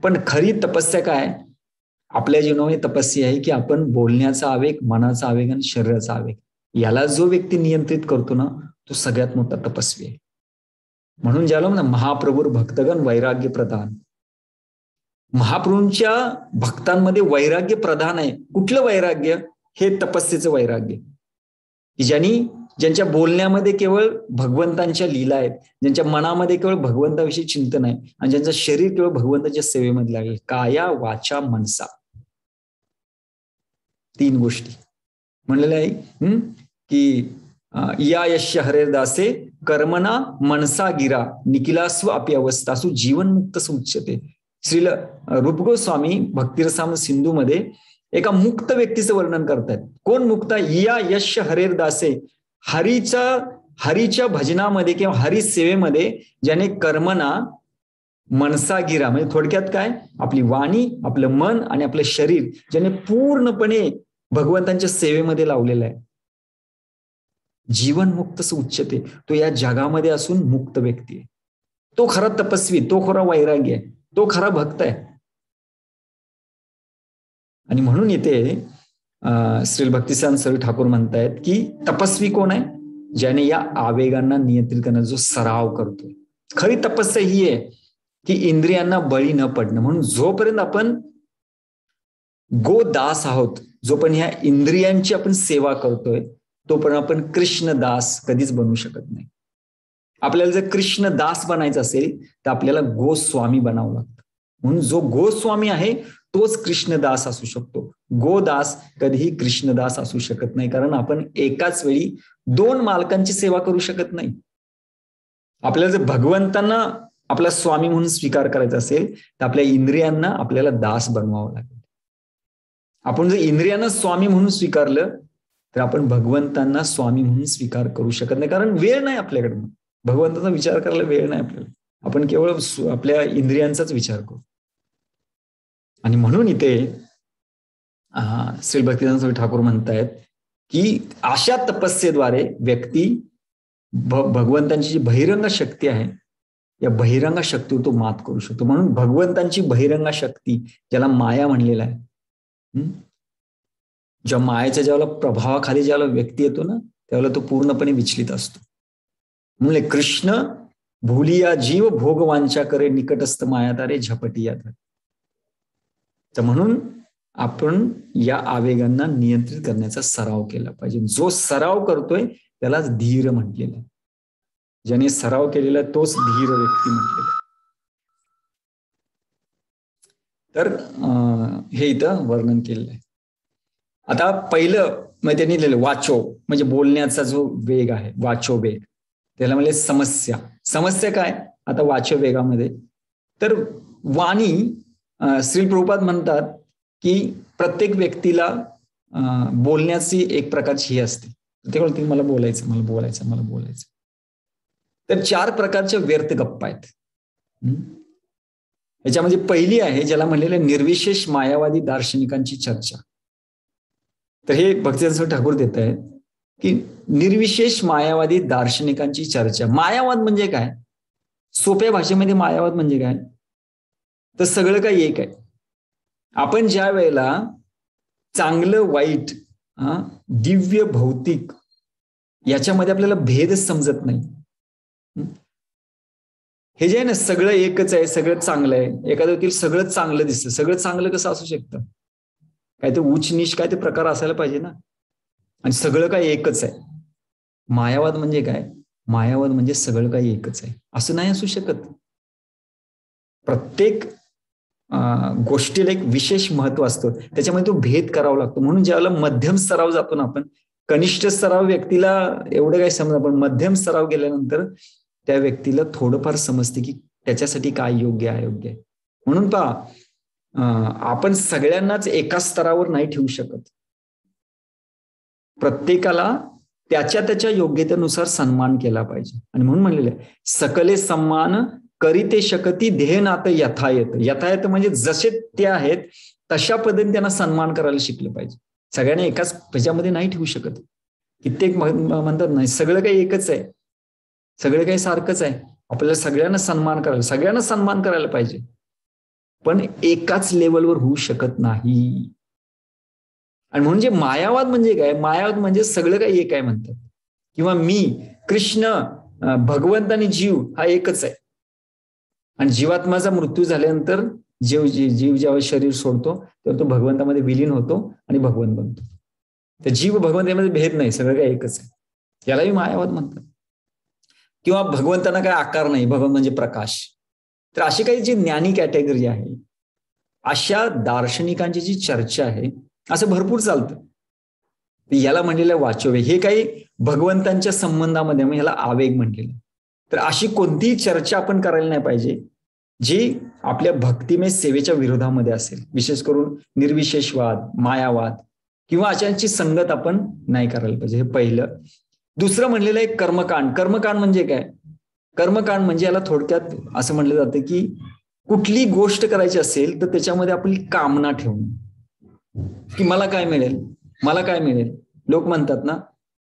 पण खरी तपस्या काय? आपल्या जीवनामध्ये तपस्या आहे की आपण बोलण्याचा आवेग, मनाचा आवेग आणि शरीराचा आवेग याला जो व्यक्ती नियंत्रित करतो ना, तो सगळ्यात मोठा तपस्वी आहे. म्हणून ज्याला म्हणा महाप्रभू भक्तगण वैराग्य प्रधान. महाप्रभूंच्या भक्तांमध्ये वैराग्य प्रधान आहे. कुठलं वैराग्य? हे तपस्येचं वैराग्य, की ज्यांच्या बोलण्यामध्ये केवळ भगवंतांच्या लीला आहेत, ज्यांच्या मनामध्ये केवळ भगवंताविषयी चिंतन आहे आणि ज्यांचं शरीर केवळ भगवंताच्या सेवेमध्ये लागले, काया वाचा मनसा. 3 गोष्टी म्हणलेल्या आहे की या यश्य हरेदासे कर्मना मनसा गिरा निखिलास्व अपि अवस्थासु जीवनमुक्त उच्यते. श्रील रूप गोस्वामी भक्तिरसाम सिंधूमध्ये एका मुक्त व्यक्तीचं वर्णन करतायत. कोण मुक्त? या यश हरेदासे, हरीच्या भजनामध्ये किंवा हरी सेवेमध्ये ज्याने कर्मना मनसा गिरा, म्हणजे थोडक्यात काय, आपली वाणी, आपलं मन आणि आपलं शरीर ज्याने पूर्णपणे भगवंतांच्या सेवेमध्ये लावलेलं आहे, जीवन मुक्त उच्चते, तो या जगामध्ये असून मुक्त व्यक्ती आहे. तो खरा तपस्वी, तो खरा वैरागी आहे, तो खरा भक्त आहे. आणि म्हणून इथे श्री भक्तिसिद्धांत सरस्वती ठाकूर म्हणतायत की तपस्वी कोण आहे? ज्याने या आवेगांना नियंत्रित करण्याचा जो सराव करतोय. खरी तपस्या ही आहे की इंद्रियांना बळी न पडणं. म्हणून जोपर्यंत आपण गोदास आहोत, जोपर्यंत ह्या इंद्रियांची आपण सेवा करतोय, तोपर्यंत आपण कृष्णदास कधीच बनू शकत नाही. आपल्याला जर कृष्णदास बनायचं असेल तर आपल्याला गोस्वामी बनावं लागतं. म्हणून जो गोस्वामी आहे तोच कृष्णदास असू शकतो. गोदास कधीही कृष्णदास असू शकत नाही, कारण आपण एकाच वेळी 2 मालकांची सेवा करू शकत नाही. आपल्याला जर भगवंतांना आपला स्वामी म्हणून स्वीकार करायचा असेल तर आपल्या इंद्रियांना आपल्याला दास बनवावं लागेल. आपण जर इंद्रियांना स्वामी म्हणून स्वीकारलं तर आपण भगवंतांना स्वामी म्हणून स्वीकार करू शकत नाही, कारण वेळ नाही आपल्याकडनं. भगवंताचा विचार करायला वेळ नाही आपल्याला. आपण केवळ आपल्या इंद्रियांचाच विचार करू. आणि म्हणून इथे श्री भक्तिसिद्धांत सरस्वती ठाकूर म्हणतायत की अशा तपस्येद्वारे व्यक्ती भगवंतांची जी बहिरंग शक्ती आहे, या बहिरंग शक्तीवर तो मात करू शकतो. म्हणून भगवंतांची बहिरंग शक्ती, ज्याला माया म्हणलेला आहे, ज्या मायेच्या ज्यावेळेला प्रभावाखाली ज्यावेळेला व्यक्ती येतो ना, त्यावेळेला तो पूर्णपणे विचलित असतो. म्हणून कृष्ण भूलिया जीव भोगवांच्या करे निकटस्थ माया तारे झपटिया तारे. तर म्हणून आपण या आवेगांना नियंत्रित करण्याचा सराव केला पाहिजे. जो सराव करतोय त्यालाच धीर म्हटलेलं आहे. ज्याने सराव केलेला तोच धीर व्यक्ती म्हटलेला. तर हे इथं वर्णन केलेलं आहे. आता पहिलं म्हणजे त्यांनी लिहिलं वाचो, म्हणजे बोलण्याचा जो वेग आहे, वाचो वेग, त्याला म्हणजे समस्या. समस्या काय आता वाचो वेगामध्ये? तर वाणी, श्री प्रभुपाद म्हणतात की प्रत्येक व्यक्तीला बोलण्याची एक प्रकारची ही असते. ते म्हणते मला बोलायचं, मला बोलायचं, मला बोलायचं. तर 4 प्रकारच्या व्यर्थ गप्पा आहेत. याच्यामध्ये पहिली आहे ज्याला म्हणलेलं निर्विशेष मायावादी दार्शनिकांची चर्चा. तर हे भक्तिसिद्धांत सरस्वती ठाकूर देत आहेत की निर्विशेष मायावादी दार्शनिकांची चर्चा. मायावाद म्हणजे काय? सोप्या भाषेमध्ये मायावाद म्हणजे काय? तर सगळं काही एक आहे. आपण ज्या वेळेला चांगलं वाईट, दिव्य भौतिक याच्यामध्ये आपल्याला भेदच समजत नाही. हे जे आहे ना, सगळं एकच आहे, सगळं चांगलं आहे. एखाद्या व्यक्तीला सगळं चांगलं दिसतं. सगळं चांगलं कसं असू शकतं? काय ते उच्च नीच काय ते प्रकार असायला पाहिजे ना. आणि सगळं काही एकच आहे. मायावाद म्हणजे काय? मायावाद म्हणजे सगळं काही एकच आहे असं नाही असू शकत. प्रत्येक गोष्टीला एक विशेष महत्व असतं, त्याच्यामध्ये तो भेद करावा लागतो. म्हणून ज्यावेळेला मध्यम स्तरावर जातो ना आपण, कनिष्ठ स्तराव व्यक्तीला एवढं काही समजत, पण मध्यम स्तराव गेल्यानंतर त्या व्यक्तीला थोडंफार समजते की त्याच्यासाठी काय योग्य आहे, अयोग्य आहे. म्हणून आपण सगळ्यांनाच एका स्तरावर नाही ठेवू शकत. प्रत्येकाला त्याच्या त्याच्या योग्यतेनुसार सन्मान केला पाहिजे. आणि म्हणून म्हणलेलं आहे सकले सन्मान करीते शकती देहनात यथायत. यथायत म्हणजे जसे ते आहेत तशा पद्धतीने त्यांना सन्मान करायला शिकलं पाहिजे. सगळ्यांना एकाच ह्याच्यामध्ये नाही ठेवू शकत. कित्येक म्हणतात नाही सगळं काही एकच आहे, सगळं काही सारखंच आहे, आपल्याला सगळ्यांना सन्मान करायला पाहिजे, पण एकाच लेवलवर होऊ शकत नाही. आणि म्हणजे मायावाद म्हणजे काय? मायावाद म्हणजे सगळं काही एक आहे म्हणतात, किंवा मी, कृष्ण, भगवंत आणि जीव हा एकच आहे. आणि जीवात्माचा मृत्यू झाल्यानंतर जीव जेव्हा शरीर सोडतो तेव्हा तो भगवंतामध्ये विलीन होतो आणि भगवंत बनतो. तर जीव भगवंत यामध्ये भेद नाही, सगळं काही एकच आहे. यालाही मायावाद म्हणतात. किंवा भगवंतांना काय आकार नाही, भगवंत म्हणजे प्रकाश. तर अशी काही जी ज्ञानी कॅटेगरी आहे, अशा दार्शनिकांची जी चर्चा आहे असं भरपूर चालतं. याला म्हणलेलं वाचोवेग. हे काही भगवंतांच्या संबंधामध्ये याला आवेग म्हणलेलं. तर अशी कोणतीही चर्चा आपण करायला नाही पाहिजे जी आपल्या भक्तिमय सेवेच्या विरोधामध्ये असेल. विशेष करून निर्विशेषवाद, मायावाद किंवा अशांची संगत आपण नाही करायला पाहिजे. हे पहिलं. दुसरं म्हणलेलं आहे कर्मकांड. कर्मकांड म्हणजे काय? कर्मकांड म्हणजे याला थोडक्यात असं म्हणलं जातं की कुठली गोष्ट करायची असेल तर त्याच्यामध्ये आपली कामना ठेवणं, की मला काय मिळेल, मला काय मिळेल. लोक म्हणतात ना,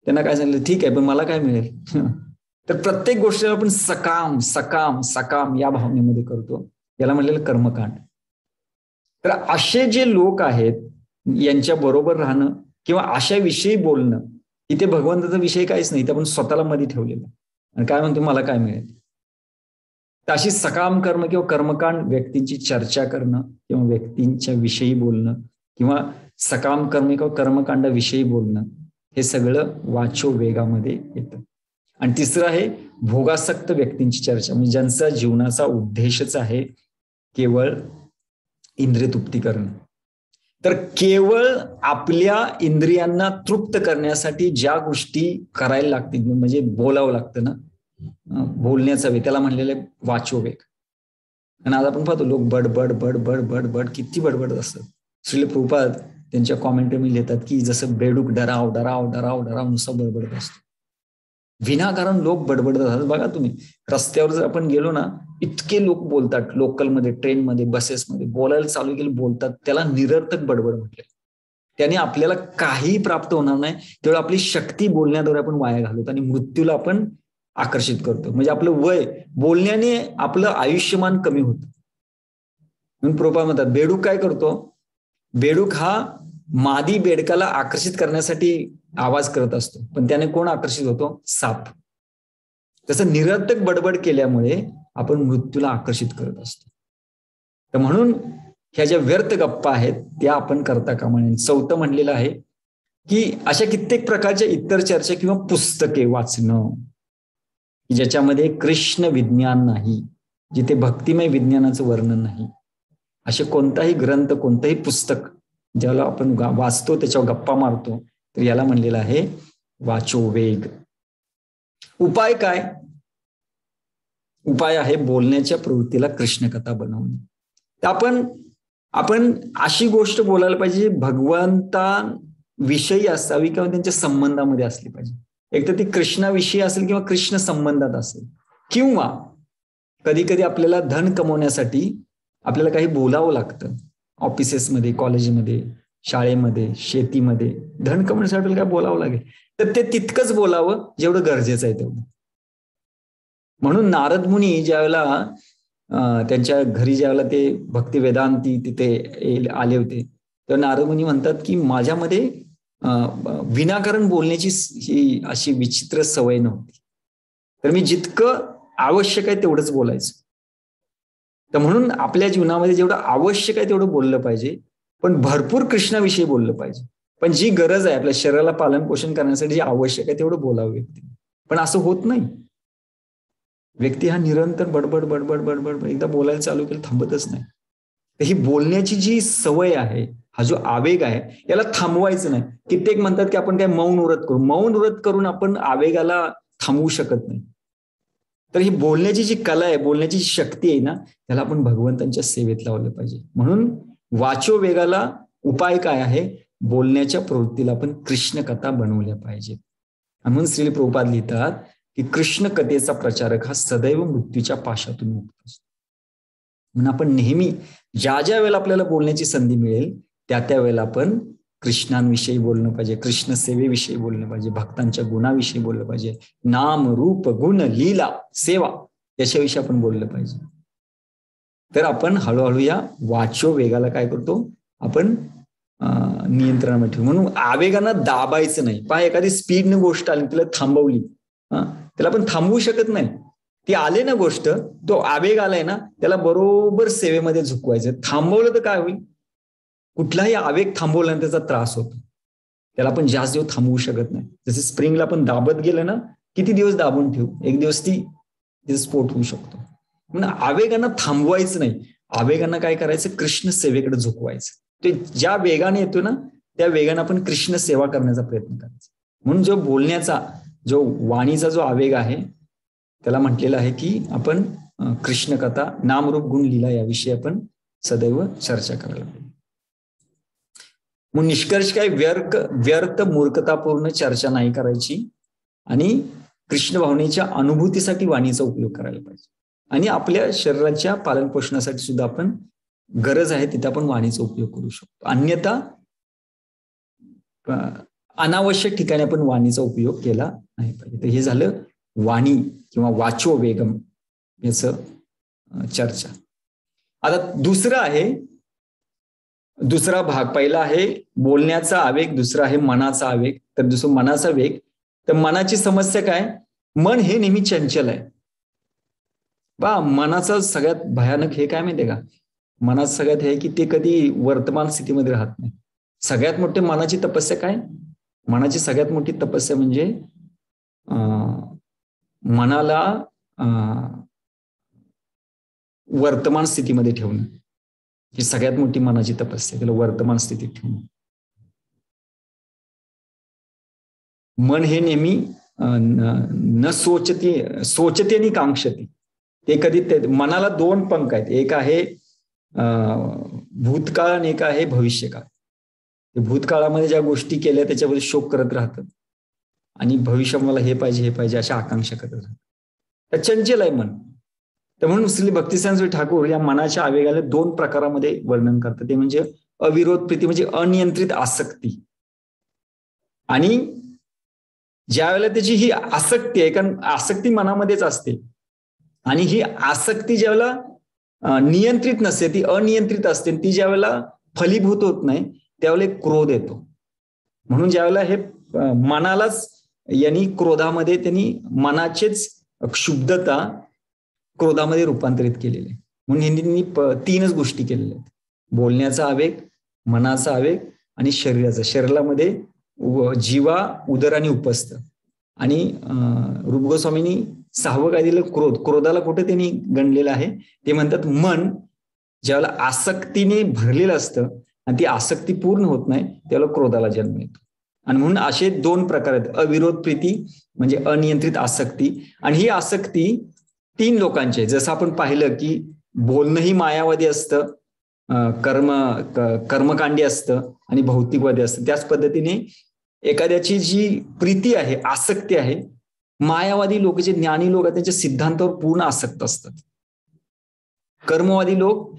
त्यांना काय सांगितलं, ठीक आहे पण मला काय मिळेल. तर प्रत्येक गोष्टीला आपण सकाम सकाम सकाम या भावनेमध्ये करतो. याला म्हणलेलं कर्मकांड. तर असे जे लोक आहेत यांच्या बरोबर राहणं किंवा अशा विषयी बोलणं, इथे भगवंताचा विषय काहीच नाही, ते आपण स्वतःला मध्ये ठेवलेलं आणि काय म्हणतो मला काय मिळेल. तर अशी सकाम कर्म किंवा कर्मकांड व्यक्तींची चर्चा करणं किंवा व्यक्तींच्या विषयी बोलणं किंवा सकाम कर्म किंवा कर्मकांडाविषयी बोलणं, हे सगळं वाचो वेगामध्ये येतं. आणि तिसरं आहे भोगासक्त व्यक्तींची चर्चा, म्हणजे ज्यांचा जीवनाचा उद्देशच आहे केवळ इंद्रिय तृप्ती करणं. तर केवळ आपल्या इंद्रियांना तृप्त करण्यासाठी ज्या गोष्टी करायला लागतील, म्हणजे बोलावं लागतं ना, बोलण्याचा वेग, त्याला म्हणलेलं आहे वाचो वेग. आणि आज आपण पाहतो लोक बडबड बडबड बडबड किती बडबडत असतात. श्रील प्रभुपाद त्यांच्या कॉमेंटरी लिहितात की जसं बेडूक डराव डराव डराव डराव नुसतं बडबडत असतो. विनाकारण लोक बडबडत असतात. बघा तुम्ही रस्त्यावर जर आपण गेलो ना, इतके लोक बोलतात, लोकलमध्ये, ट्रेनमध्ये, बसेसमध्ये बोलायला चालू केलं, बोलतात. त्याला निरर्थक बडबड म्हटले. त्याने आपल्याला काही प्राप्त होणार नाही. तेवढं आपली शक्ती बोलण्याद्वारे आपण वाया घालवतो आणि मृत्यूला आपण आकर्षित करतो. म्हणजे आपलं वय बोलण्याने आपलं आयुष्यमान कमी होतं. म्हणून प्रभुपाद म्हणतात बेडूक काय करतो, बेडूक हा मादी बेडकाला आकर्षित करण्यासाठी आवाज करत असतो, पण त्याने कोण आकर्षित होतो, साप. तसं निरर्थक बडबड केल्यामुळे आपण मृत्यूला आकर्षित करत असतो. तर म्हणून ह्या ज्या व्यर्थ गप्पा आहेत त्या आपण करता कामा नये. चौथं म्हणलेलं आहे की अशा कित्येक प्रकारच्या इतर चर्चा किंवा पुस्तके वाचणं ज्याच्यामध्ये कृष्ण विज्ञान नाही, जिथे भक्तिमय विज्ञानाचं वर्णन नाही, असे कोणताही ग्रंथ, कोणतंही पुस्तक ज्याला आपण वाचतो त्याच्यावर गप्पा मारतो, तर याला म्हणलेलं आहे वाचो वेग. उपाय काय? उपाय आहे बोलण्याच्या प्रवृत्तीला कृष्ण कथा बनवणे. तर आपण अशी गोष्ट बोलायला पाहिजे भगवंताविषयी असावी किंवा त्यांच्या संबंधामध्ये असली पाहिजे. एक तर ती कृष्णाविषयी असेल किंवा कृष्ण संबंधात असेल, किंवा कधी कधी आपल्याला धन कमवण्यासाठी आपल्याला काही बोलावं लागतं. ऑफिसेसमध्ये, कॉलेजमध्ये, शाळेमध्ये, शेतीमध्ये धन कमवण्यासाठी आपल्याला काय बोलावं लागेल, तर ते तितकंच बोलावं जेवढं गरजेचं आहे तेवढं. म्हणून नारद मुनी ज्यावेळेला त्यांच्या घरी ज्यावेळेला ते भक्ती वेदांती तिथे आले होते, तेव्हा नारद मुनी म्हणतात की माझ्यामध्ये विनाकारण बोलण्याची ही अशी विचित्र सवय नव्हती, तर मी जितकं आवश्यक आहे तेवढंच बोलायचं. तर म्हणून आपल्या जीवनामध्ये जेवढं आवश्यक आहे तेवढं बोललं पाहिजे, पण भरपूर कृष्णाविषयी बोललं पाहिजे. पण जी गरज आहे आपल्या शरीराला पालन पोषण करण्यासाठी जे आवश्यक आहे तेवढं बोलावं व्यक्ती. पण असं होत नाही. व्यक्ती हा निरंतर बडबड बडबड बडबड एकदा बोलायला चालू केलं थांबतच नाही. तर ही बोलण्याची जी सवय आहे, हा जो आवेग आहे, याला थांबवायचं नाही. कित्येक म्हणतात की आपण काय मौन व्रत करू. मौन व्रत करून आपण आवेगाला थांबवू शकत नाही. तर ही बोलण्याची जी कला आहे, बोलण्याची जी शक्ती आहे ना, त्याला आपण भगवंतांच्या सेवेत लावलं पाहिजे. म्हणून वाचो वेगाला उपाय काय आहे, बोलण्याच्या प्रवृत्तीला आपण कृष्ण कथा बनवल्या पाहिजेत. म्हणून श्रील प्रभुपाद लिहितात की कृष्ण कथेचा प्रचारक हा सदैव मृत्यूच्या पाशातून मुक्त असतो. म्हणून आपण नेहमी ज्या ज्या वेळेला आपल्याला बोलण्याची संधी मिळेल त्या त्या वेळेला आपण कृष्णांविषयी बोलणं पाहिजे, कृष्ण सेवेविषयी बोलणं पाहिजे, भक्तांच्या गुणाविषयी बोललं पाहिजे, नाम रूप गुण लीला सेवा याच्याविषयी आपण बोललं पाहिजे. तर आपण हळूहळू या वाचो वेगाला काय करतो, आपण नियंत्रणामध्ये ठेवू. म्हणून आवेगांना दाबायचं नाही. पहा एखादी स्पीडने गोष्ट आली, तिला थांबवली, त्याला आपण थांबवू शकत नाही. ती आले ना गोष्ट, तो आवेग आलाय ना, त्याला बरोबर सेवेमध्ये झुकवायचं. थांबवलं तर काय होईल, कुठलाही आवेग थांबवल्याने त्याचा त्रास होतो. त्याला आपण जास्त दिवस थांबवू शकत नाही. जसे स्प्रिंगला आपण दाबत गेलं ना, किती दिवस दाबून ठेवू, एक दिवस ती स्फोट होऊ शकतो. म्हणून आवेगांना थांबवायचं नाही. आवेगांना काय करायचं, कृष्ण सेवेकडे झुकवायचं. ते ज्या वेगाने येतो ना त्या वेगाने आपण कृष्ण सेवा करण्याचा प्रयत्न करायचा. म्हणून जो बोलण्याचा, जो वाणीचा जो आवेग आहे, त्याला म्हटलेलं आहे की आपण कृष्ण कथा, नामरूप गुण लीला याविषयी आपण सदैव चर्चा करायला पाहिजे. मग निष्कर्ष काय, व्यर्थ मूर्खतापूर्ण चर्चा नाही करायची आणि कृष्ण भावनेच्या अनुभूतीसाठी वाणीचा उपयोग करायला पाहिजे. आणि आपल्या शरीराच्या पालन पोषणासाठी सुद्धा आपण गरज आहे तिथे आपण वाणीचा उपयोग करू शकतो. अन्यथा अनावश्यक ठिकाणी आपण वाणीचा उपयोग केला नाही पाहिजे. तर हे झालं वाणी किंवा वाचो वेगम याचं चर्चा. आता दुसरा भाग, पहिला आहे बोलण्याचा आवेग, दुसरा आहे मनाचा आवेग. तर दुसरं मनाचा वेग. तर मनाची समस्या काय, मन हे नेहमी चंचल आहे. मनाचं सगळ्यात भयानक हे काय माहितीये का, मनाचं सगळ्यात हे की ते कधी वर्तमान स्थितीमध्ये राहत नाही. सगळ्यात मोठी मनाची तपस्या काय, मनाची सगळ्यात मोठी तपस्या म्हणजे मनाला वर्तमान स्थितीमध्ये ठेवणं. ही सगळ्यात मोठी मनाची तपस्या, त्याला वर्तमान स्थितीत ठेवणं. मन हे नेहमी न सोचते आणि कांक्षती. ते कधी मनाला दोन पंख आहेत, एक आहे भूतकाळ आणि एक आहे भविष्यकाळ. भूतकाळामध्ये ज्या गोष्टी केल्या त्याच्याबद्दल शोक करत राहतात आणि भविष्य मला हे पाहिजे अशा आकांक्षा करत राहतात. चंचल आहे मन. तर म्हणून श्री भक्तिसिद्धांत स्वामी ठाकूर या मनाच्या आवेगाला दोन प्रकारामध्ये वर्णन करतात. ते म्हणजे अविरोध प्रीती म्हणजे अनियंत्रित आसक्ती, आणि ज्या वेळेला त्याची ही आसक्ती आहे, कारण आसक्ती मनामध्येच असते, आणि ही आसक्ती ज्या वेळेला नियंत्रित नसते, ती अनियंत्रित असते, ती ज्या वेळेला फलीभूत होत नाही त्यावेळेला क्रोध येतो. म्हणून ज्यावेळेला हे मनालाच यांनी क्रोधामध्ये, त्यांनी मनाचेच क्षुब्धता क्रोधामध्ये रूपांतरित केलेले. म्हणून यांनी 3च गोष्टी केलेल्या आहेत, बोलण्याचा आवेग, मनाचा आवेग आणि शरीराचा. शरीरामध्ये जीवा, उदर आणि उपस्थ. आणि रूप गोस्वामींनी 6वं काय दिलं, क्रोधाला कुठे त्यांनी गणलेलं आहे, ते म्हणतात मन ज्यावेळेला आसक्तीने भरलेलं असतं आणि ती आसक्ती पूर्ण होत नाही त्यावेळेला क्रोधाला जन्म येतो. आणि म्हणून असे 2 प्रकार आहेत, अविरोध प्रीती म्हणजे अनियंत्रित आसक्ती, आणि ही आसक्ती 3 लोकांची आहे. जसं आपण पाहिलं की बोलणंही मायावादी असतं, कर्मकांडी असतं आणि भौतिकवादी असतं. त्याच पद्धतीने एखाद्याची जी प्रीती आहे, आसक्ती आहे, मायावादी लोक, जे ज्ञानी लोक आहेत, त्यांच्या सिद्धांतावर पूर्ण आसक्त असतात. कर्मवादी लोक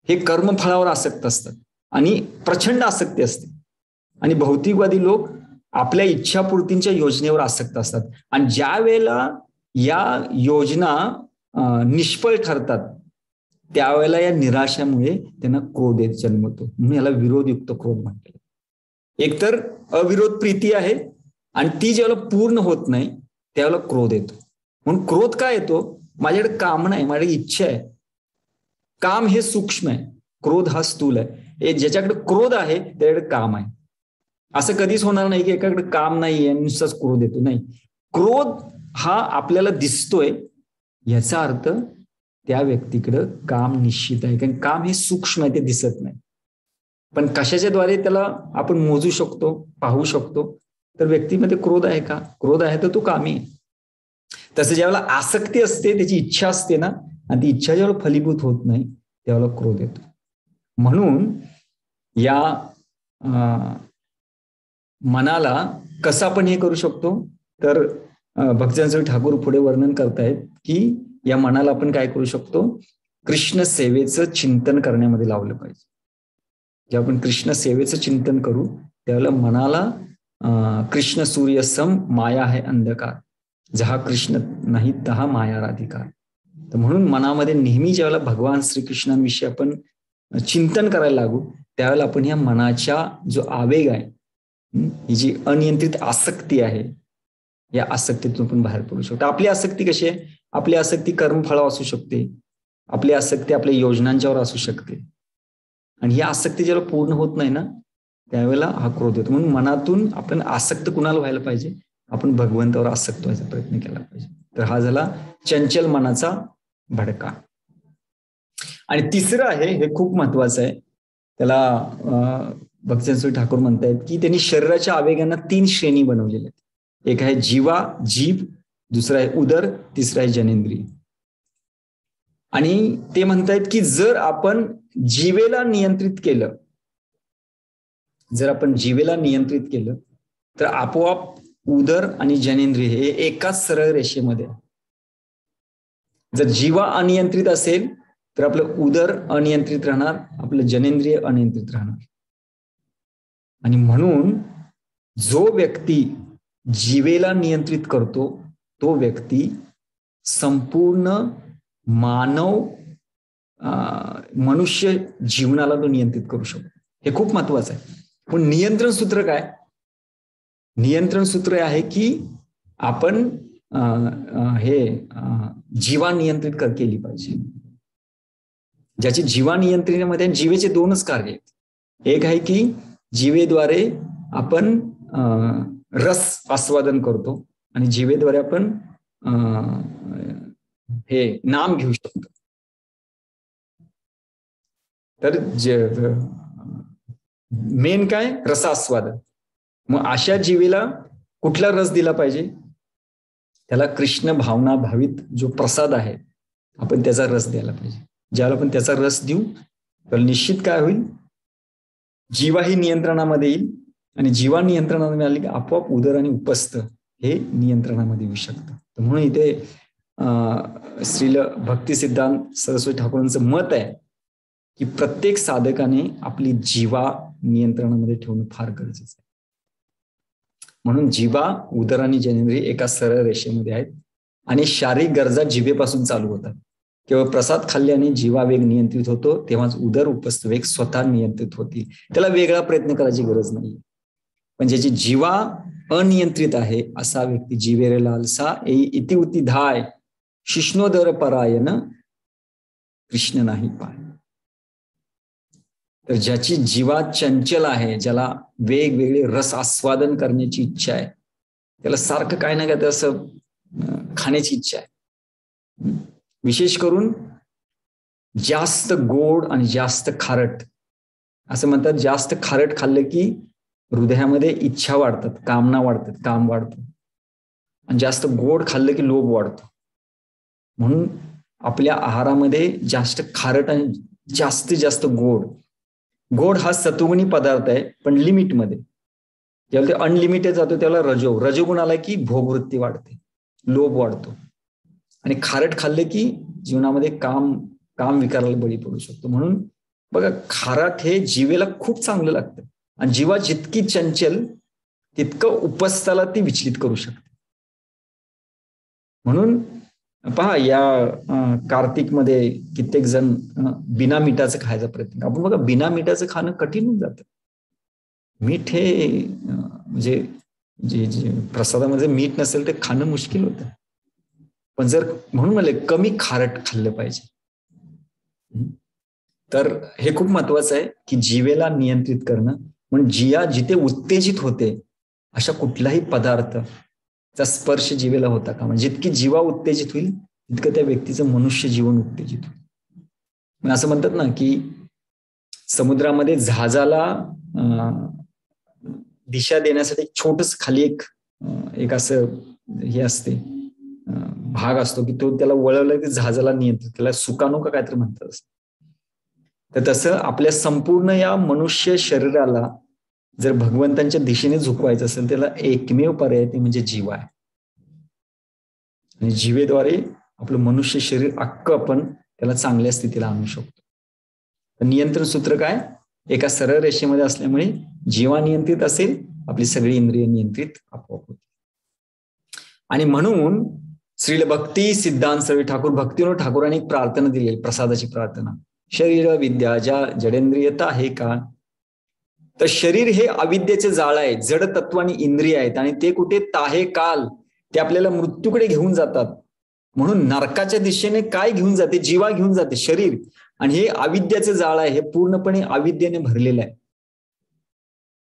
हे कर्मफळावर आसक्त असतात आणि प्रचंड आसक्ती असते. आणि भौतिकवादी लोक आपल्या इच्छापूर्तींच्या योजनेवर आसक्त असतात. आणि ज्या वेळेला या योजना निष्फळ ठरतात त्यावेळेला या निराशामुळे त्यांना क्रोध जन्मतो. म्हणून याला विरोधयुक्त क्रोध म्हणतात. एकतर अविरोध प्रीती आहे आणि ती ज्यावेळेला पूर्ण होत नाही त्यावेळेला क्रोध येतो. म्हणून क्रोध काय येतो, माझ्याकडे काम नाही, माझ्याकडे इच्छा आहे. काम हे सूक्ष्म आहे, क्रोध हा स्थूल आहे. ज्याच्याकडे क्रोध आहे त्याच्याकडे काम आहे. असं कधीच होणार नाही की एकाकडे काम नाही आहे नुसताच क्रोध येतो. नाही, क्रोध हा आपल्याला दिसतोय याचा अर्थ त्या व्यक्तीकडे काम निश्चित आहे, कारण काम हे सूक्ष्म आहे, ते दिसत नाही. पण कशाच्या द्वारे त्याला आपण मोजू शकतो, पाहू शकतो, तर व्यक्तीमध्ये क्रोध आहे का, क्रोध आहे तर तो कामी आहे. तसं ज्यावेळेला आसक्ती असते, त्याची इच्छा असते ना, आणि ती इच्छा ज्यावेळेला फलीभूत होत नाही त्यावेळेला क्रोध येतो. म्हणून या मनाला कसं आपण हे करू शकतो, तर भक्तिसिद्धांत स्वामी ठाकूर पुढे वर्णन करतायत की या मनाला आपण काय करू शकतो, कृष्ण सेवेचं चिंतन करण्यामध्ये लावलं पाहिजे. जेव्हा आपण कृष्ण सेवेचं चिंतन करू त्यावेळेला मनाला कृष्ण सूर्य सम माया है अंधकार, जहा कृष्ण नाही तहा माया राधिकार. तर म्हणून मनामध्ये नेहमी ज्यावेळेला भगवान श्रीकृष्णांविषयी आपण चिंतन करायला लागू त्यावेळेला आपण या मनाच्या जो आवेग आहे, ही जी अनियंत्रित आसक्ती आहे, या आसक्तीतून पण बाहेर पडू शकतो. आपली आसक्ती कशी आहे, आपली आसक्ती कर्मफळावर असू शकते, आपली आसक्ती आपल्या योजनांच्यावर असू शकते, आणि ही आसक्ती जेव्हा पूर्ण होत नाही ना त्यावेळेला हा क्रोध येतो. म्हणून मनातून आपण आसक्त कुणाला व्हायला पाहिजे, आपण भगवंतावर आसक्त व्हायचा प्रयत्न केला पाहिजे. तर हा झाला चंचल मनाचा भडका. आणि तिसरं आहे, हे खूप महत्वाचं आहे, त्याला भक्तसिंह ठाकूर म्हणतायत की त्यांनी शरीराच्या आवेगांना 3 श्रेणी बनवलेल्या आहेत. एक आहे जीवा, जीभ, दुसरा आहे उदर, तिसरा आहे जनेंद्रिय. आणि ते म्हणतायत की जर आपण जीवेला नियंत्रित केलं, तर आपोआप उदर आणि जनेंद्रिय हे एकाच सरळ रेषेमध्ये. जर जीवा अनियंत्रित असेल तर आपलं उदर अनियंत्रित राहणार, आपलं जनेंद्रिय अनियंत्रित राहणार. आणि म्हणून जो व्यक्ती जीवेला नियंत्रित करतो तो व्यक्ती संपूर्ण मनुष्य जीवनाला तो नियंत्रित करू शकतो. हे खूप महत्वाचं आहे. पण नियंत्रण सूत्र काय? नियंत्रण सूत्र आहे की आपण जीवा नियंत्रित केली पाहिजे. ज्याची जीवा नियंत्रणामध्ये जीवेचे 2च कार्य आहेत. एक आहे की जीवेद्वारे आपण रस आस्वादन करतो आणि जीवेद्वारे आपण हे नाम घेऊ शकतो. तर मेन काय? रसास्वादन. मग अशा जीवेला कुठला रस दिला पाहिजे? त्याला कृष्ण भावना भावित जो प्रसाद आहे आपण त्याचा रस द्यायला पाहिजे. ज्याला आपण त्याचा रस देऊ तर निश्चित काय होईल? जीवा ही नियंत्रणामध्ये येईल आणि जीवा नियंत्रणामध्ये आली की आपोआप उदर आणि उपस्थ हे नियंत्रणामध्ये येऊ शकतं. म्हणून इथे श्रील भक्तिसिद्धांत सरस्वती ठाकूरांचं मत आहे की प्रत्येक साधकाने आपली जीवा नियंत्रणामध्ये ठेवणं फार गरजेचं आहे. म्हणून जीवा, उदर आणि जनेंद्रिय एका सरळ रेषेमध्ये आहेत आणि शारीरिक गरजा जिभेपासून चालू होतात. केवळ प्रसाद खाल्ल्याने जीवा वेग नियंत्रित होतो, तेव्हाच उदर उपस्थ वेग स्वतः नियंत्रित होतील. त्याला वेगळा प्रयत्न करायची गरज नाही. पण ज्याची जीवा अनियंत्रित आहे असा व्यक्ती जीवेरे लालसा येई इति उती धाय शिष्णोदर परायण कृष्ण नाही पाय. तर ज्याची जीवा चंचल आहे, ज्याला वेगवेगळे रस आस्वादन करण्याची इच्छा आहे, त्याला सारखं काय ना काय असं खाण्याची इच्छा आहे. विशेष करून जास्त गोड आणि जास्त खारट. असं म्हणतात जास्त खारट खाल्लं की हृदयामध्ये इच्छा वाढतात, कामना वाढतात, काम वाढतं. आणि जास्त गोड खाल्लं की लोभ वाढतो. म्हणून आपल्या आहारामध्ये जास्त खारट आणि जास्तीत जास्त गोड हा सत्वगुणी पदार्थ आहे, पण लिमिटमध्ये. ज्यावेळी ते अनलिमिटेड जातो त्याला रजोगुण आला की भोगवृत्ती वाढते, लोभ वाढतो. आणि खारट खाल्ले की जीवनामध्ये काम विकाराला बळी पडू शकतो. म्हणून बघा, खारट हे जीवेला खूप चांगलं लागतं आणि जीवा जितकी चंचल तितकं उपस्थाला ती विचलित करू शकते. म्हणून पहा, या कार्तिक मध्ये कित्येक जण बिना मिठाचं खायचा प्रयत्न. आपण बघा, बिना मिठाचं खाणं कठीण होऊन जातं. मीठ हे म्हणजे जे प्रसादामध्ये मीठ नसेल ते खाणं मुश्किल होतं. पण जर म्हणून मला कमी खारट खाल्लं पाहिजे. तर हे खूप महत्वाचं आहे की जीवेला नियंत्रित करणं. म्हणजे जिथे उत्तेजित होते अशा कुठलाही पदार्थाचा स्पर्श जीवेला होता का? म्हणजे जितकी जीवा उत्तेजित होईल तितकं त्या व्यक्तीचं मनुष्य जीवन उत्तेजित होईल. असं म्हणतात ना की समुद्रामध्ये जहाजाला दिशा देण्यासाठी छोटस खाली एक असं हे असते, भाग असतो की तो त्याला वळवला की जहाजाला नियंत्रित, त्याला सुकानो का काहीतरी म्हणतात. तर तसं आपल्या संपूर्ण या मनुष्य शरीराला जर भगवंतांच्या दिशेने झुकवायचं असेल त्याला एकमेव पर्याय ते म्हणजे जीवा आहे. आणि जीवेद्वारे आपलं मनुष्य शरीर अख्खं आपण त्याला चांगल्या स्थितीला आणू शकतो. नियंत्रण सूत्र काय? एका सरळ रेषेमध्ये असल्यामुळे जीवा नियंत्रित असेल, आपली सगळी इंद्रिय नियंत्रित आपोआप होते. आणि म्हणून श्रील भक्ती सिद्धांत सरस्वती ठाकूर भक्तिविनोद ठाकूरांनी एक प्रार्थना दिली, प्रसादाची प्रार्थना. शरीर विद्या ज्या जडेंद्रियता आहे का? तर शरीर हे अविद्येचे जाळ आहे, जड तत्व आणि इंद्रिय आहेत आणि ते कुठे ताहे काल ते आपल्याला मृत्यूकडे घेऊन जातात. म्हणून नरकाच्या दिशेने काय घेऊन जाते? जीवा घेऊन जाते, शरीर. आणि हे अविद्याचे जाळ आहे, हे पूर्णपणे अविद्येने भरलेलं आहे.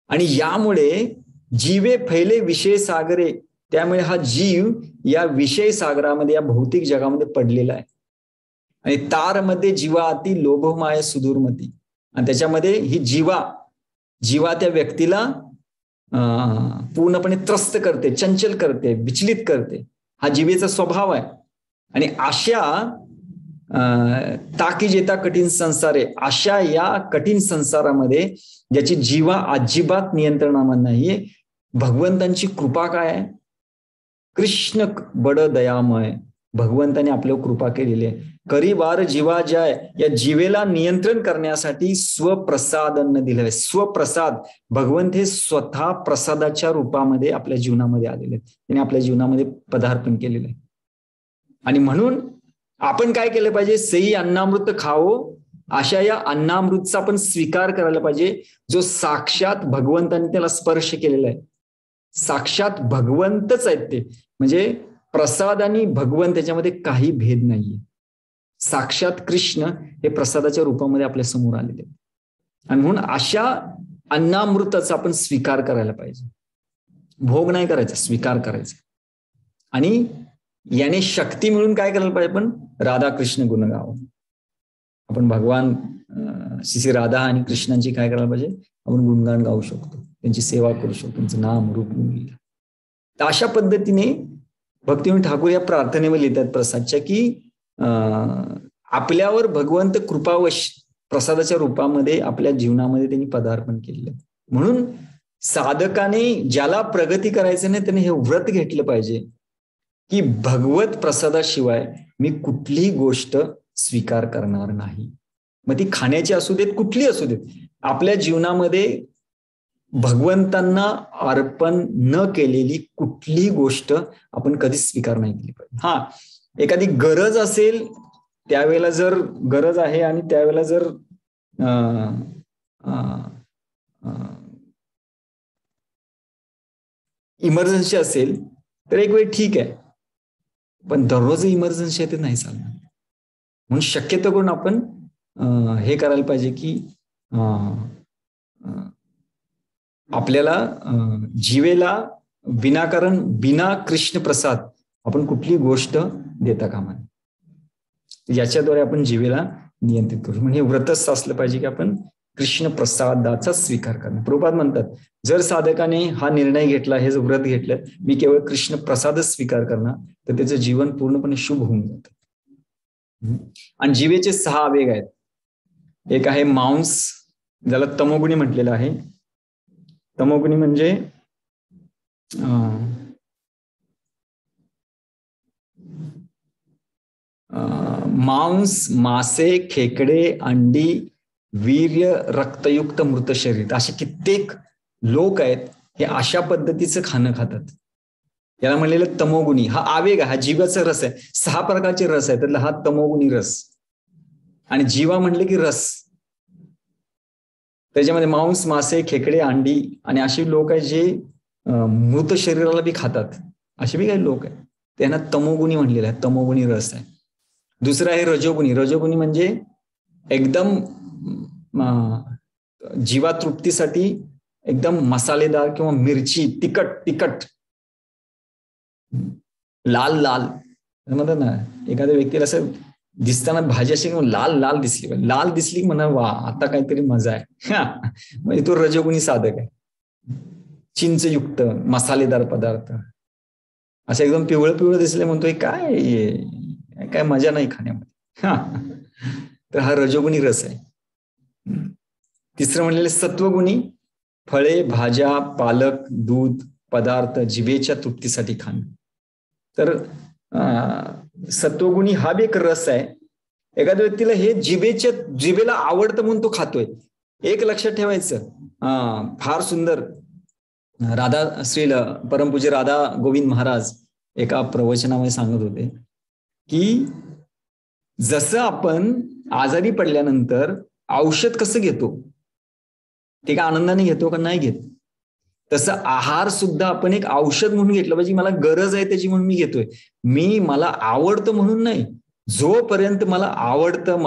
आणि यामुळे जीवे फैले विषय सागरे, त्यामुळे हा जीव या विषय सागरामध्ये, या भौतिक जगामध्ये पडलेला आहे. आणि तारमध्ये जीवा अति लोभमाय सुदूरमती, आणि त्याच्यामध्ये ही जीवा जीवा त्या व्यक्तीला पूर्णपणे त्रस्त करते, चंचल करते, विचलित करते. हा जिवेचा स्वभाव आहे. आणि अशा ताकी जेता कठीण संसार आहे, अशा या कठीण संसारामध्ये ज्याची जीवा अजिबात नियंत्रणामध्ये नाहीये, भगवंतांची कृपा काय आहे? कृष्ण बड दयामय, भगवंताने आपल्यावर कृपा केलेली आहे. करी बार जीवा जाय, या जीवेला नियंत्रण करण्यासाठी स्वप्रसादानं दिलं आहे. स्वप्रसाद, भगवंत हे स्वतः प्रसादाच्या रूपामध्ये आपल्या जीवनामध्ये आलेले आहेत. त्यांनी आपल्या जीवनामध्ये पदार्पण केलेलं आहे. आणि म्हणून आपण काय केलं पाहिजे? सई अन्नामृत खाओ, अशा या अन्नामृतचा आपण स्वीकार करायला पाहिजे, जो साक्षात भगवंताने त्याला स्पर्श केलेला आहे. साक्षात भगवंतच आहेत ते, म्हणजे प्रसाद आणि भगवंत त्याच्यामध्ये काही भेद नाहीये. साक्षात कृष्ण हे प्रसादाच्या रूपामध्ये आपल्या समोर आलेले आहेत. आणि म्हणून अशा अन्नामृताचा आपण स्वीकार करायला पाहिजे. भोग नाही करायचा, स्वीकार करायचा. आणि याने शक्ती मिळून काय करायला पाहिजे? आपण राधाकृष्ण गुण गावं. आपण भगवान श्री राधा आणि कृष्णांची काय करायला पाहिजे? आपण गुणगान गाऊ शकतो, त्यांची सेवा करू शकतो, त्यांचं नाम रूप गुण. तर अशा पद्धतीने भक्तिविनोद ठाकूर या प्रार्थनेवर लिहितात प्रसादच्या, की आपल्यावर भगवंत कृपावश प्रसादाच्या रूपामध्ये आपल्या जीवनामध्ये त्यांनी पदार्पण केलेलं. म्हणून साधकाने ज्याला प्रगती करायचं नाही त्याने हे व्रत घेतलं पाहिजे की भगवत प्रसादाशिवाय मी कुठलीही गोष्ट स्वीकार करणार नाही. मग ती खाण्याची असू देत, कुठली असू देत, आपल्या जीवनामध्ये भगवंतांना अर्पण न केलेली कुठलीही गोष्ट आपण कधीच स्वीकार नाही केली पाहिजे. हा, एखादी गरज असेल त्यावेळेला, जर गरज आहे आणि त्यावेळेला जर इमर्जन्सी असेल तर एक वेळ ठीक आहे, पण दररोज इमर्जन्सी आहे ते नाही चालणार. म्हणून शक्यतो करून आपण हे करायला पाहिजे की आपल्याला जीवेला विनाकारण, बिना कृष्ण प्रसाद आपण कुठली गोष्ट देता कामा नये. याच्याद्वारे आपण जीवेला नियंत्रित करू. म्हणजे व्रतच असलं पाहिजे की आपण कृष्ण प्रसादाचा स्वीकार करणं. प्रभुपाद म्हणतात, जर साधकाने हा निर्णय घेतला, हे जर व्रत घेतलं, मी केवळ कृष्ण प्रसादच स्वीकार करणार, तर त्याचं जीवन पूर्णपणे शुभ होऊन जातं. आणि जीवेचे 6 आवेग आहेत. एक आहे मांस, ज्याला तमोगुणी म्हटलेलं आहे. तमोगुणी म्हणजे मांस, मासे, खेकडे, अंडी, वीर्य, रक्तयुक्त मृत शरीर, असे कित्येक लोक आहेत हे अशा पद्धतीचं खाणं खातात. याला म्हणलेलं तमोगुणी. हा आवेग आहे, हा जीवाचा रस आहे. 6 प्रकारचे रस आहेत, त्यातला हा तमोगुणी रस. आणि जीवा म्हणले की रस, त्याच्यामध्ये मांस, मासे, खेकडे, अंडी आणि असे लोक आहेत जे मृत शरीराला बी खातात. असे बी काही लोक आहेत, त्यांना तमोगुणी म्हणलेलं आहे. तमोगुणी रस आहे. दुसरा आहे रजोगुणी. रजोगुणी म्हणजे एकदम जीवा तृप्तीसाठी एकदम मसालेदार किंवा मिरची, तिखट, लाल म्हणतात ना, एखाद्या व्यक्तीला असं दिसताना भाजी अशी लाल दिसली म्हणा, वा आता काहीतरी मजा आहे. म्हणजे तो रजोगुणी साधक आहे. चिंचयुक्त मसालेदार पदार्थ, असं एकदम पिवळं दिसले म्हणतोय काय मजा नाही खाण्यामध्ये. तर हा रजोगुणी रस आहे. तिसरं म्हणलेलं सत्वगुणी, फळे, भाज्या, पालक, दूध पदार्थ जिभेच्या तृप्तीसाठी खाणं. तर सत्वगुणी हा बी एक रस आहे. एखाद्या व्यक्तीला हे जिभेला आवडतं म्हणून तो खातोय. एक लक्षात ठेवायचं, फार सुंदर श्री परमपूज्य राधा गोविंद महाराज एका प्रवचनामध्ये सांगत होते की जसं आपण आजारी पडल्यानंतर औषध कसं घेतो, ते का आनंदाने घेतो का नाही घेत, तसं आहार सुद्धा आपण एक औषध म्हणून घेतलं पाहिजे. मला गरज आहे त्याची म्हणून मी घेतोय. मला आवडतं म्हणून नाही. जोपर्यंत मला आवडतं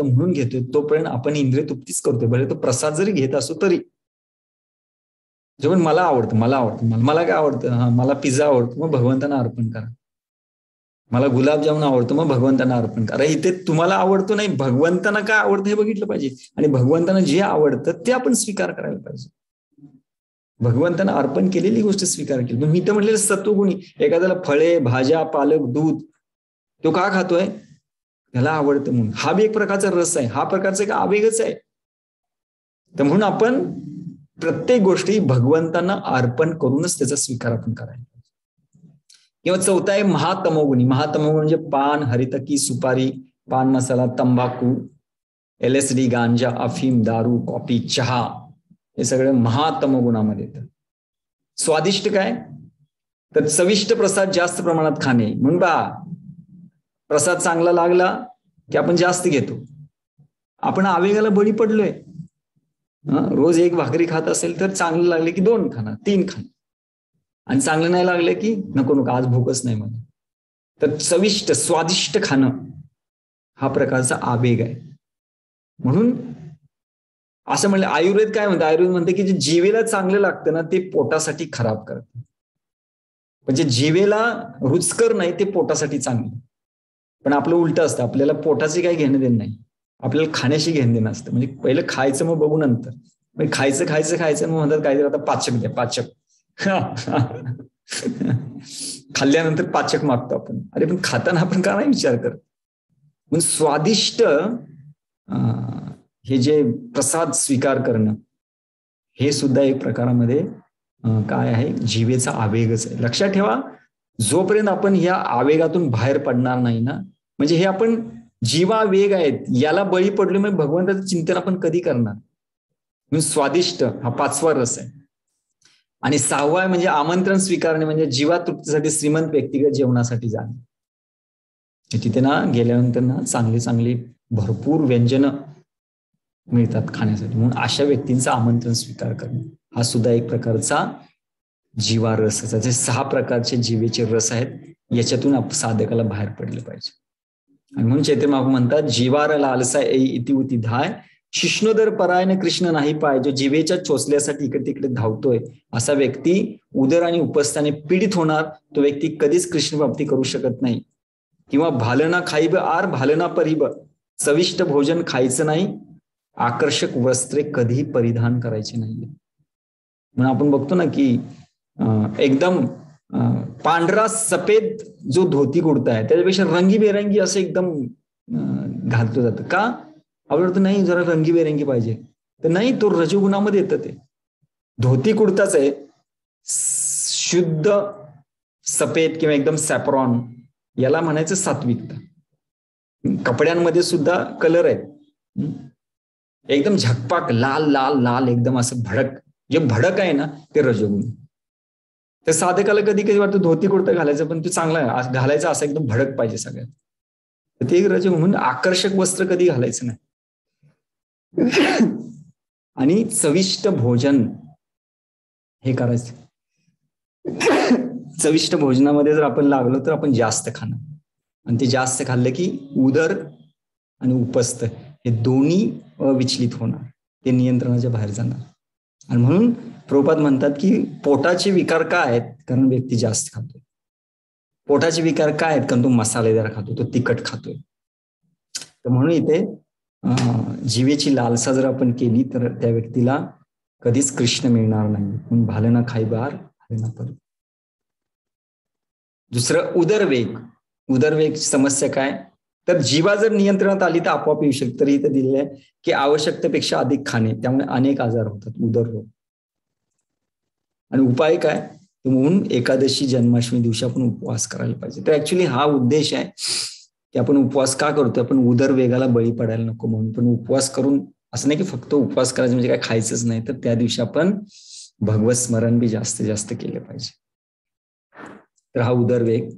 म्हणून घेतोय, तोपर्यंत आपण इंद्रिय तृप्तीच करतोय. भले तो प्रसाद जरी घेत असो तरी. जोपर्यंत मला आवडतं, मला काय आवडतं, मला पिझ्झा आवडतो, मग भगवंतांना अर्पण करा. मला गुलाबजामुन आवडतो, मग भगवंतांना अर्पण करा. इथे तुम्हाला आवडतो नाही, भगवंतांना काय आवडतं हे बघितलं पाहिजे. आणि भगवंतांना जे आवडतं ते आपण स्वीकार करायला पाहिजे. भगवंतांना अर्पण केलेली गोष्ट स्वीकार केली. मी तर म्हटलेलं सत्वगुणी. एखाद्याला फळे, भाज्या, पालक, दूध तो का खातोय? त्याला आवडतं म्हणून. हा बी एक प्रकारचा रस आहे, हा प्रकारचा एक आवेगच आहे. तर म्हणून आपण प्रत्येक गोष्टी भगवंतांना अर्पण करूनच त्याचा स्वीकार आपण करायला. किंवा चौथा आहे महातमोगुणी. महातमोगुणी म्हणजे पान, हरितकी, सुपारी, पान मसाला, तंबाखू, LSD, गांजा, अफीम, दारू, कॉफी, चहा, हे सगळं महातमोगुणामध्ये येतं. स्वादिष्ट काय? तर चविष्ट प्रसाद जास्त प्रमाणात खाणे. म्हणून प्रसाद चांगला लागला की आपण जास्त घेतो. आपण आवेगाला बळी पडलोय. रोज एक भाकरी खात असेल तर चांगलं लागले की 2 खाणार, 3 खाणार. आणि चांगलं नाही लागलं की नको आज भूकच नाही मला. तर चविष्ट, स्वादिष्ट खाणं हा प्रकारचा आवेग आहे. म्हणून असं म्हणलं, आयुर्वेद काय म्हणतं? आयुर्वेद म्हणते की जे जिवेला चांगलं लागतं ना ते पोटासाठी खराब करतं. म्हणजे जिवेला रुचकर नाही ते पोटासाठी चांगलं. पण आपलं उलट असतं, आपल्याला पोटाचे काही घेणं देणं नाही, आपल्याला खाण्याशी घेणं देणं असतं. म्हणजे पहिलं खायचं मग बघू नंतर. म्हणजे खायचं खायचं खायचं मग म्हणतात काहीतरी आता पाचक द्या, पाचक. खाल्ल्यानंतर पाचक मागतो आपण. अरे पण खाताना आपण का नाही विचार करत? म्हणून स्वादिष्ट हे जे प्रसाद स्वीकार करणं हे सुद्धा एक प्रकारामध्ये काय आहे? जीवेचा आवेगच आहे. लक्षात ठेवा, जोपर्यंत आपण या आवेगातून बाहेर पडणार नाही ना, म्हणजे हे आपण जीवावेग आहेत याला बळी पडलो, मग भगवंताचं चिंतन आपण कधी करणार? म्हणून स्वादिष्ट हा 5वा रस आहे. आणि 6वा म्हणजे आमंत्रण स्वीकारणे, म्हणजे जीवा तृप्तीसाठी श्रीमंत व्यक्तिगत जेवणासाठी जाणे. तिथे ना गेल्यानंतर ना चांगली चांगली भरपूर व्यंजनं मिळतात खाण्यासाठी. म्हणून अशा व्यक्तींचं आमंत्रण स्वीकार करणे हा सुद्धा एक प्रकारचा जीवा रस आहे. 6 प्रकारचे जीवेचे रस आहेत. याच्यातून साधकाला बाहेर पडले पाहिजे. आणि म्हणून चैतन्य महाप्रभू म्हणतात, जीवार लालसा येई इति उती धाय, शिष्णोदर परायण कृष्ण नाही पाय. जो जीवेच्या चोचल्यासाठी इकडे तिकडे धावतोय असा व्यक्ती उदर आणि उपस्थाने पीडित होणार. तो व्यक्ती कधीच कृष्ण प्राप्ती करू शकत नाही. किंवा भालना खाईब आर भालना परिब, चविष्ट भोजन खायचं नाही, आकर्षक वस्त्रे कधीही परिधान करायचे नाहीये. म्हणून आपण बघतो ना की एकदम पांढरा सफेद जो धोती कुर्ता आहे त्याच्यापेक्षा रंगीबेरंगी असं एकदम घातलं जातं. का? आवडतं नाही, जरा रंगीबेरंगी पाहिजे. तर नाही, तो रजोगुणामध्ये येतं. ते धोती कुर्ताच आहे, शुद्ध सफेद किंवा एकदम सॅप्रॉन, याला म्हणायचं सात्विकता. कपड्यांमध्ये सुद्धा कलर आहेत, एकदम झकपाक लाल लाल लाल एकदम असं भडक. जे भडक आहे ना ते रजोगुण. तर साधकाला कधी कधी वाटतं धोती कुर्ता घालायचं, पण ते चांगला घालायचं असं एकदम भडक पाहिजे सगळ्यात. तर ते रजोगुण. म्हणून आकर्षक वस्त्र कधी घालायचं नाही. आणि चविष्ट भोजन हे करायचं. चविष्ट भोजनामध्ये जर आपण लागलो तर आपण जास्त खाणं, आणि ते जास्त खाल्लं की उदर आणि उपस्थ हे दोन्ही विचलित होणार, ते नियंत्रणाच्या बाहेर जाणार. आणि म्हणून प्रभुपाद म्हणतात की पोटाचे विकार काय आहेत? कारण व्यक्ती जास्त खातोय. पोटाचे विकार काय आहेत? कारण तो मसालेदार खातो, तो तिखट खातोय. तर म्हणून इथे जीवेची लालसा जर आपण केली तर त्या व्यक्तीला कधीच कृष्ण मिळणार नाही. म्हणून भालना खाईबार भालना पर. दुसरं उदरवेग. उदरवेग समस्या काय? तर जीवा जर नियंत्रणात आली तर आपोआप येऊ शकते. तरी इथं दिलेलं आहे की आवश्यकतेपेक्षा अधिक खाणे, त्यामुळे अनेक आजार होतात, उदररोग. आणि उपाय काय? म्हणून एकादशी जन्माष्टमी दिवशी आपण उपवास करायला पाहिजे. तर ऍक्च्युली हा उद्देश आहे की आपण उपवास का करतो? आपण उदरवेगाला बळी पडायला नको म्हणून. पण उपवास करून असं नाही की फक्त उपवास करायचं म्हणजे काय खायचंच नाही, तर त्या दिवशी आपण भगवत स्मरण बी जास्तीत जास्त केले पाहिजे. तर हा उदरवेग.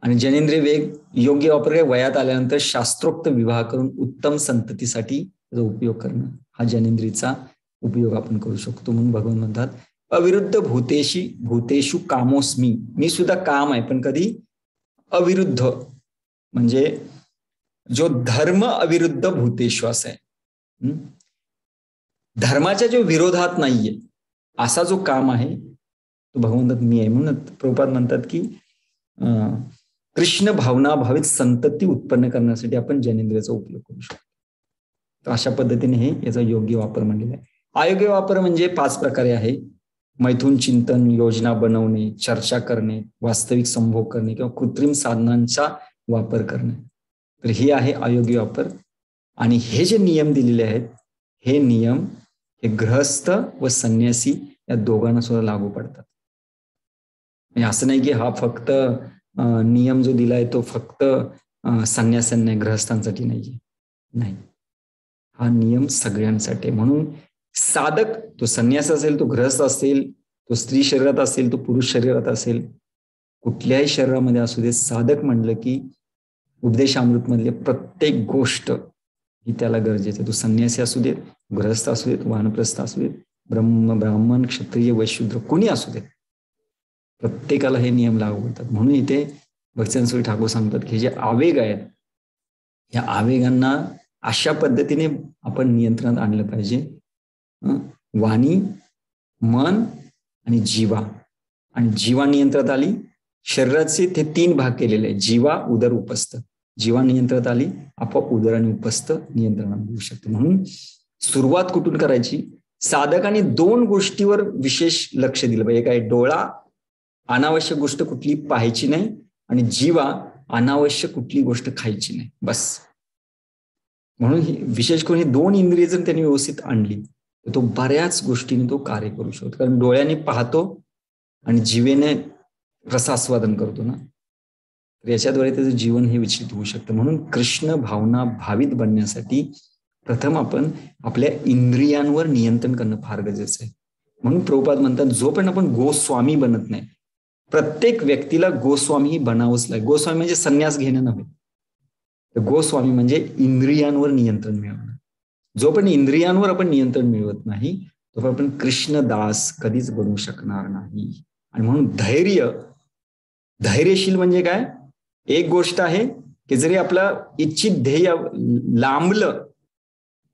आणि जनेंद्रिय वेग योग्य वापर काय? वयात आल्यानंतर शास्त्रोक्त विवाह करून उत्तम संततीसाठी त्याचा उपयोग करणं, हा जनेंद्रियचा उपयोग आपण करू शकतो. म्हणून भगवान म्हणतात अविरुद्ध भूतेषु कामोस्मी. मी सुद्धा काम आहे, पण कधी अविरुद्ध, म्हणजे जो धर्म अविरुद्ध भूतेषु असं आहे. धर्माच्या जो विरोधात नाहीये असा जो काम आहे तो भगवंतात मी आहे. म्हणून प्रभुपाद म्हणतात की कृष्ण भावना भावित संतती उत्पन्न करण्यासाठी आपण ज्ञानेंद्रियाचा उपयोग करू शकतो. तर अशा पद्धतीने हे याचा योग्य वापर म्हणलेला आहे. अयोग्य वापर म्हणजे 5 प्रकारे आहे. मैथुन चिंतन, योजना बनवणे, चर्चा करणे, वास्तविक संभोग करणे किंवा कृत्रिम साधनांचा वापर करणे. तर हे आहे अयोग्य वापर. आणि हे जे नियम दिलेले आहेत, हे नियम हे गृहस्थ व संन्यासी या दोघांना सुद्धा लागू पडतात. म्हणजे असं नाही की हा फक्त नियम जो दिलाय तो फक्त संन्यासांना गृहस्थांसाठी नाहीये. नाही, हा नियम सगळ्यांसाठी. म्हणून साधक, तो संन्यास असेल, तो गृहस्थ असेल, तो स्त्री शरीरात असेल, तो पुरुष शरीरात असेल, कुठल्याही शरीरामध्ये असू दे, साधक म्हणलं की उपदेशामृत मधले प्रत्येक गोष्ट ही त्याला गरजेचं आहे. तो संन्यासी असू देत, गृहस्थ असू देत, वानप्रस्थ असू देत, ब्राह्मण, क्षत्रिय, वैशूद्र कोणी असू देत, प्रत्येकाला हे नियम लागू होतात. म्हणून इथे भक्तसिद्धांत स्वामी ठाकूर सांगतात की जे आवेग आहेत, या आवेगांना अशा पद्धतीने आपण नियंत्रणात आणलं पाहिजे. वाणी, मन आणि जीवा. आणि जीवा नियंत्रणात आली, शरीराचे ते 3 भाग केलेले आहेत, जीवा, उदर, उपस्थ. जीवा नियंत्रणात आली, आपोआप उदर आणि उपस्थ नियंत्रणात येऊ शकते. म्हणून सुरुवात कुठून करायची? साधकाने 2 गोष्टीवर विशेष लक्ष दिलं पाहिजे. काय? डोळा, अनावश्यक गोष्ट कुठली पाहायची नाही, आणि जीवा, अनावश्यक कुठली गोष्ट खायची नाही, बस. म्हणून विशेष करून ही 2 इंद्रिय जर त्यांनी व्यवस्थित आणली तर तो बऱ्याच गोष्टीने तो कार्य करू शकतो. कारण डोळ्याने पाहतो आणि जीवेने रसास्वादन करतो ना, तर याच्याद्वारे त्याचं जीवन हे विचलित होऊ शकतं. म्हणून कृष्ण भावना भावित बनण्यासाठी प्रथम आपण आपल्या इंद्रियांवर नियंत्रण करणं फार गरजेचं आहे. म्हणून प्रभुपाद म्हणतात, जोपर्यंत आपण गोस्वामी बनत नाही, प्रत्येक व्यक्तीला गोस्वामी बनावंच लागेल. गोस्वामी म्हणजे संन्यास घेणं नव्हे, तर गोस्वामी म्हणजे इंद्रियांवर नियंत्रण मिळवणं. जोपर्यंत इंद्रियांवर आपण नियंत्रण मिळवत नाही तोपर्यंत आपण कृष्णदास कधीच बनू शकणार नाही. आणि म्हणून धैर्यशील म्हणजे काय? एक गोष्ट आहे की जरी आपला इच्छित ध्येय लांबलं,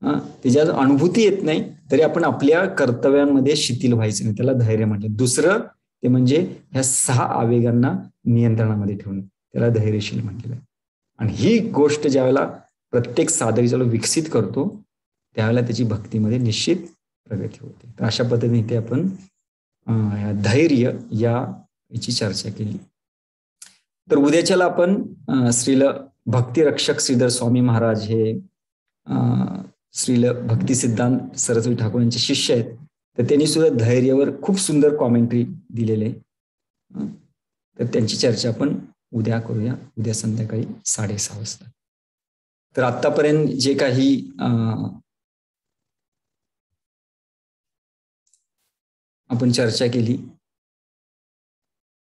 त्याच्यात अनुभूती येत नाही, तरी आपण आपल्या कर्तव्यांमध्ये शिथिल व्हायचं नाही, त्याला धैर्य म्हणतात. दुसरं ते म्हणजे ह्या 6 आवेगांना नियंत्रणामध्ये ठेवणं, त्याला धैर्यशील म्हटलेलं आहे. आणि ही गोष्ट ज्यावेळेला प्रत्येक साधक ज्यावेळेला विकसित करतो त्यावेळेला त्याची भक्तीमध्ये निश्चित प्रगती होते. तर अशा पद्धतीने इथे आपण धैर्य याची चर्चा केली. तर उद्याच्याला आपण श्रील भक्तिरक्षक श्रीधर स्वामी महाराज हे श्रील भक्तिसिद्धांत सरस्वती ठाकूर यांचे शिष्य आहेत, तर त्यांनी सुद्धा धैर्यावर खूप सुंदर कॉमेंट्री दिलेले आहे. तर त्यांची चर्चा आपण उद्या करूया, उद्या संध्याकाळी 6:30 वाजता. तर आतापर्यंत जे काही आपण चर्चा केली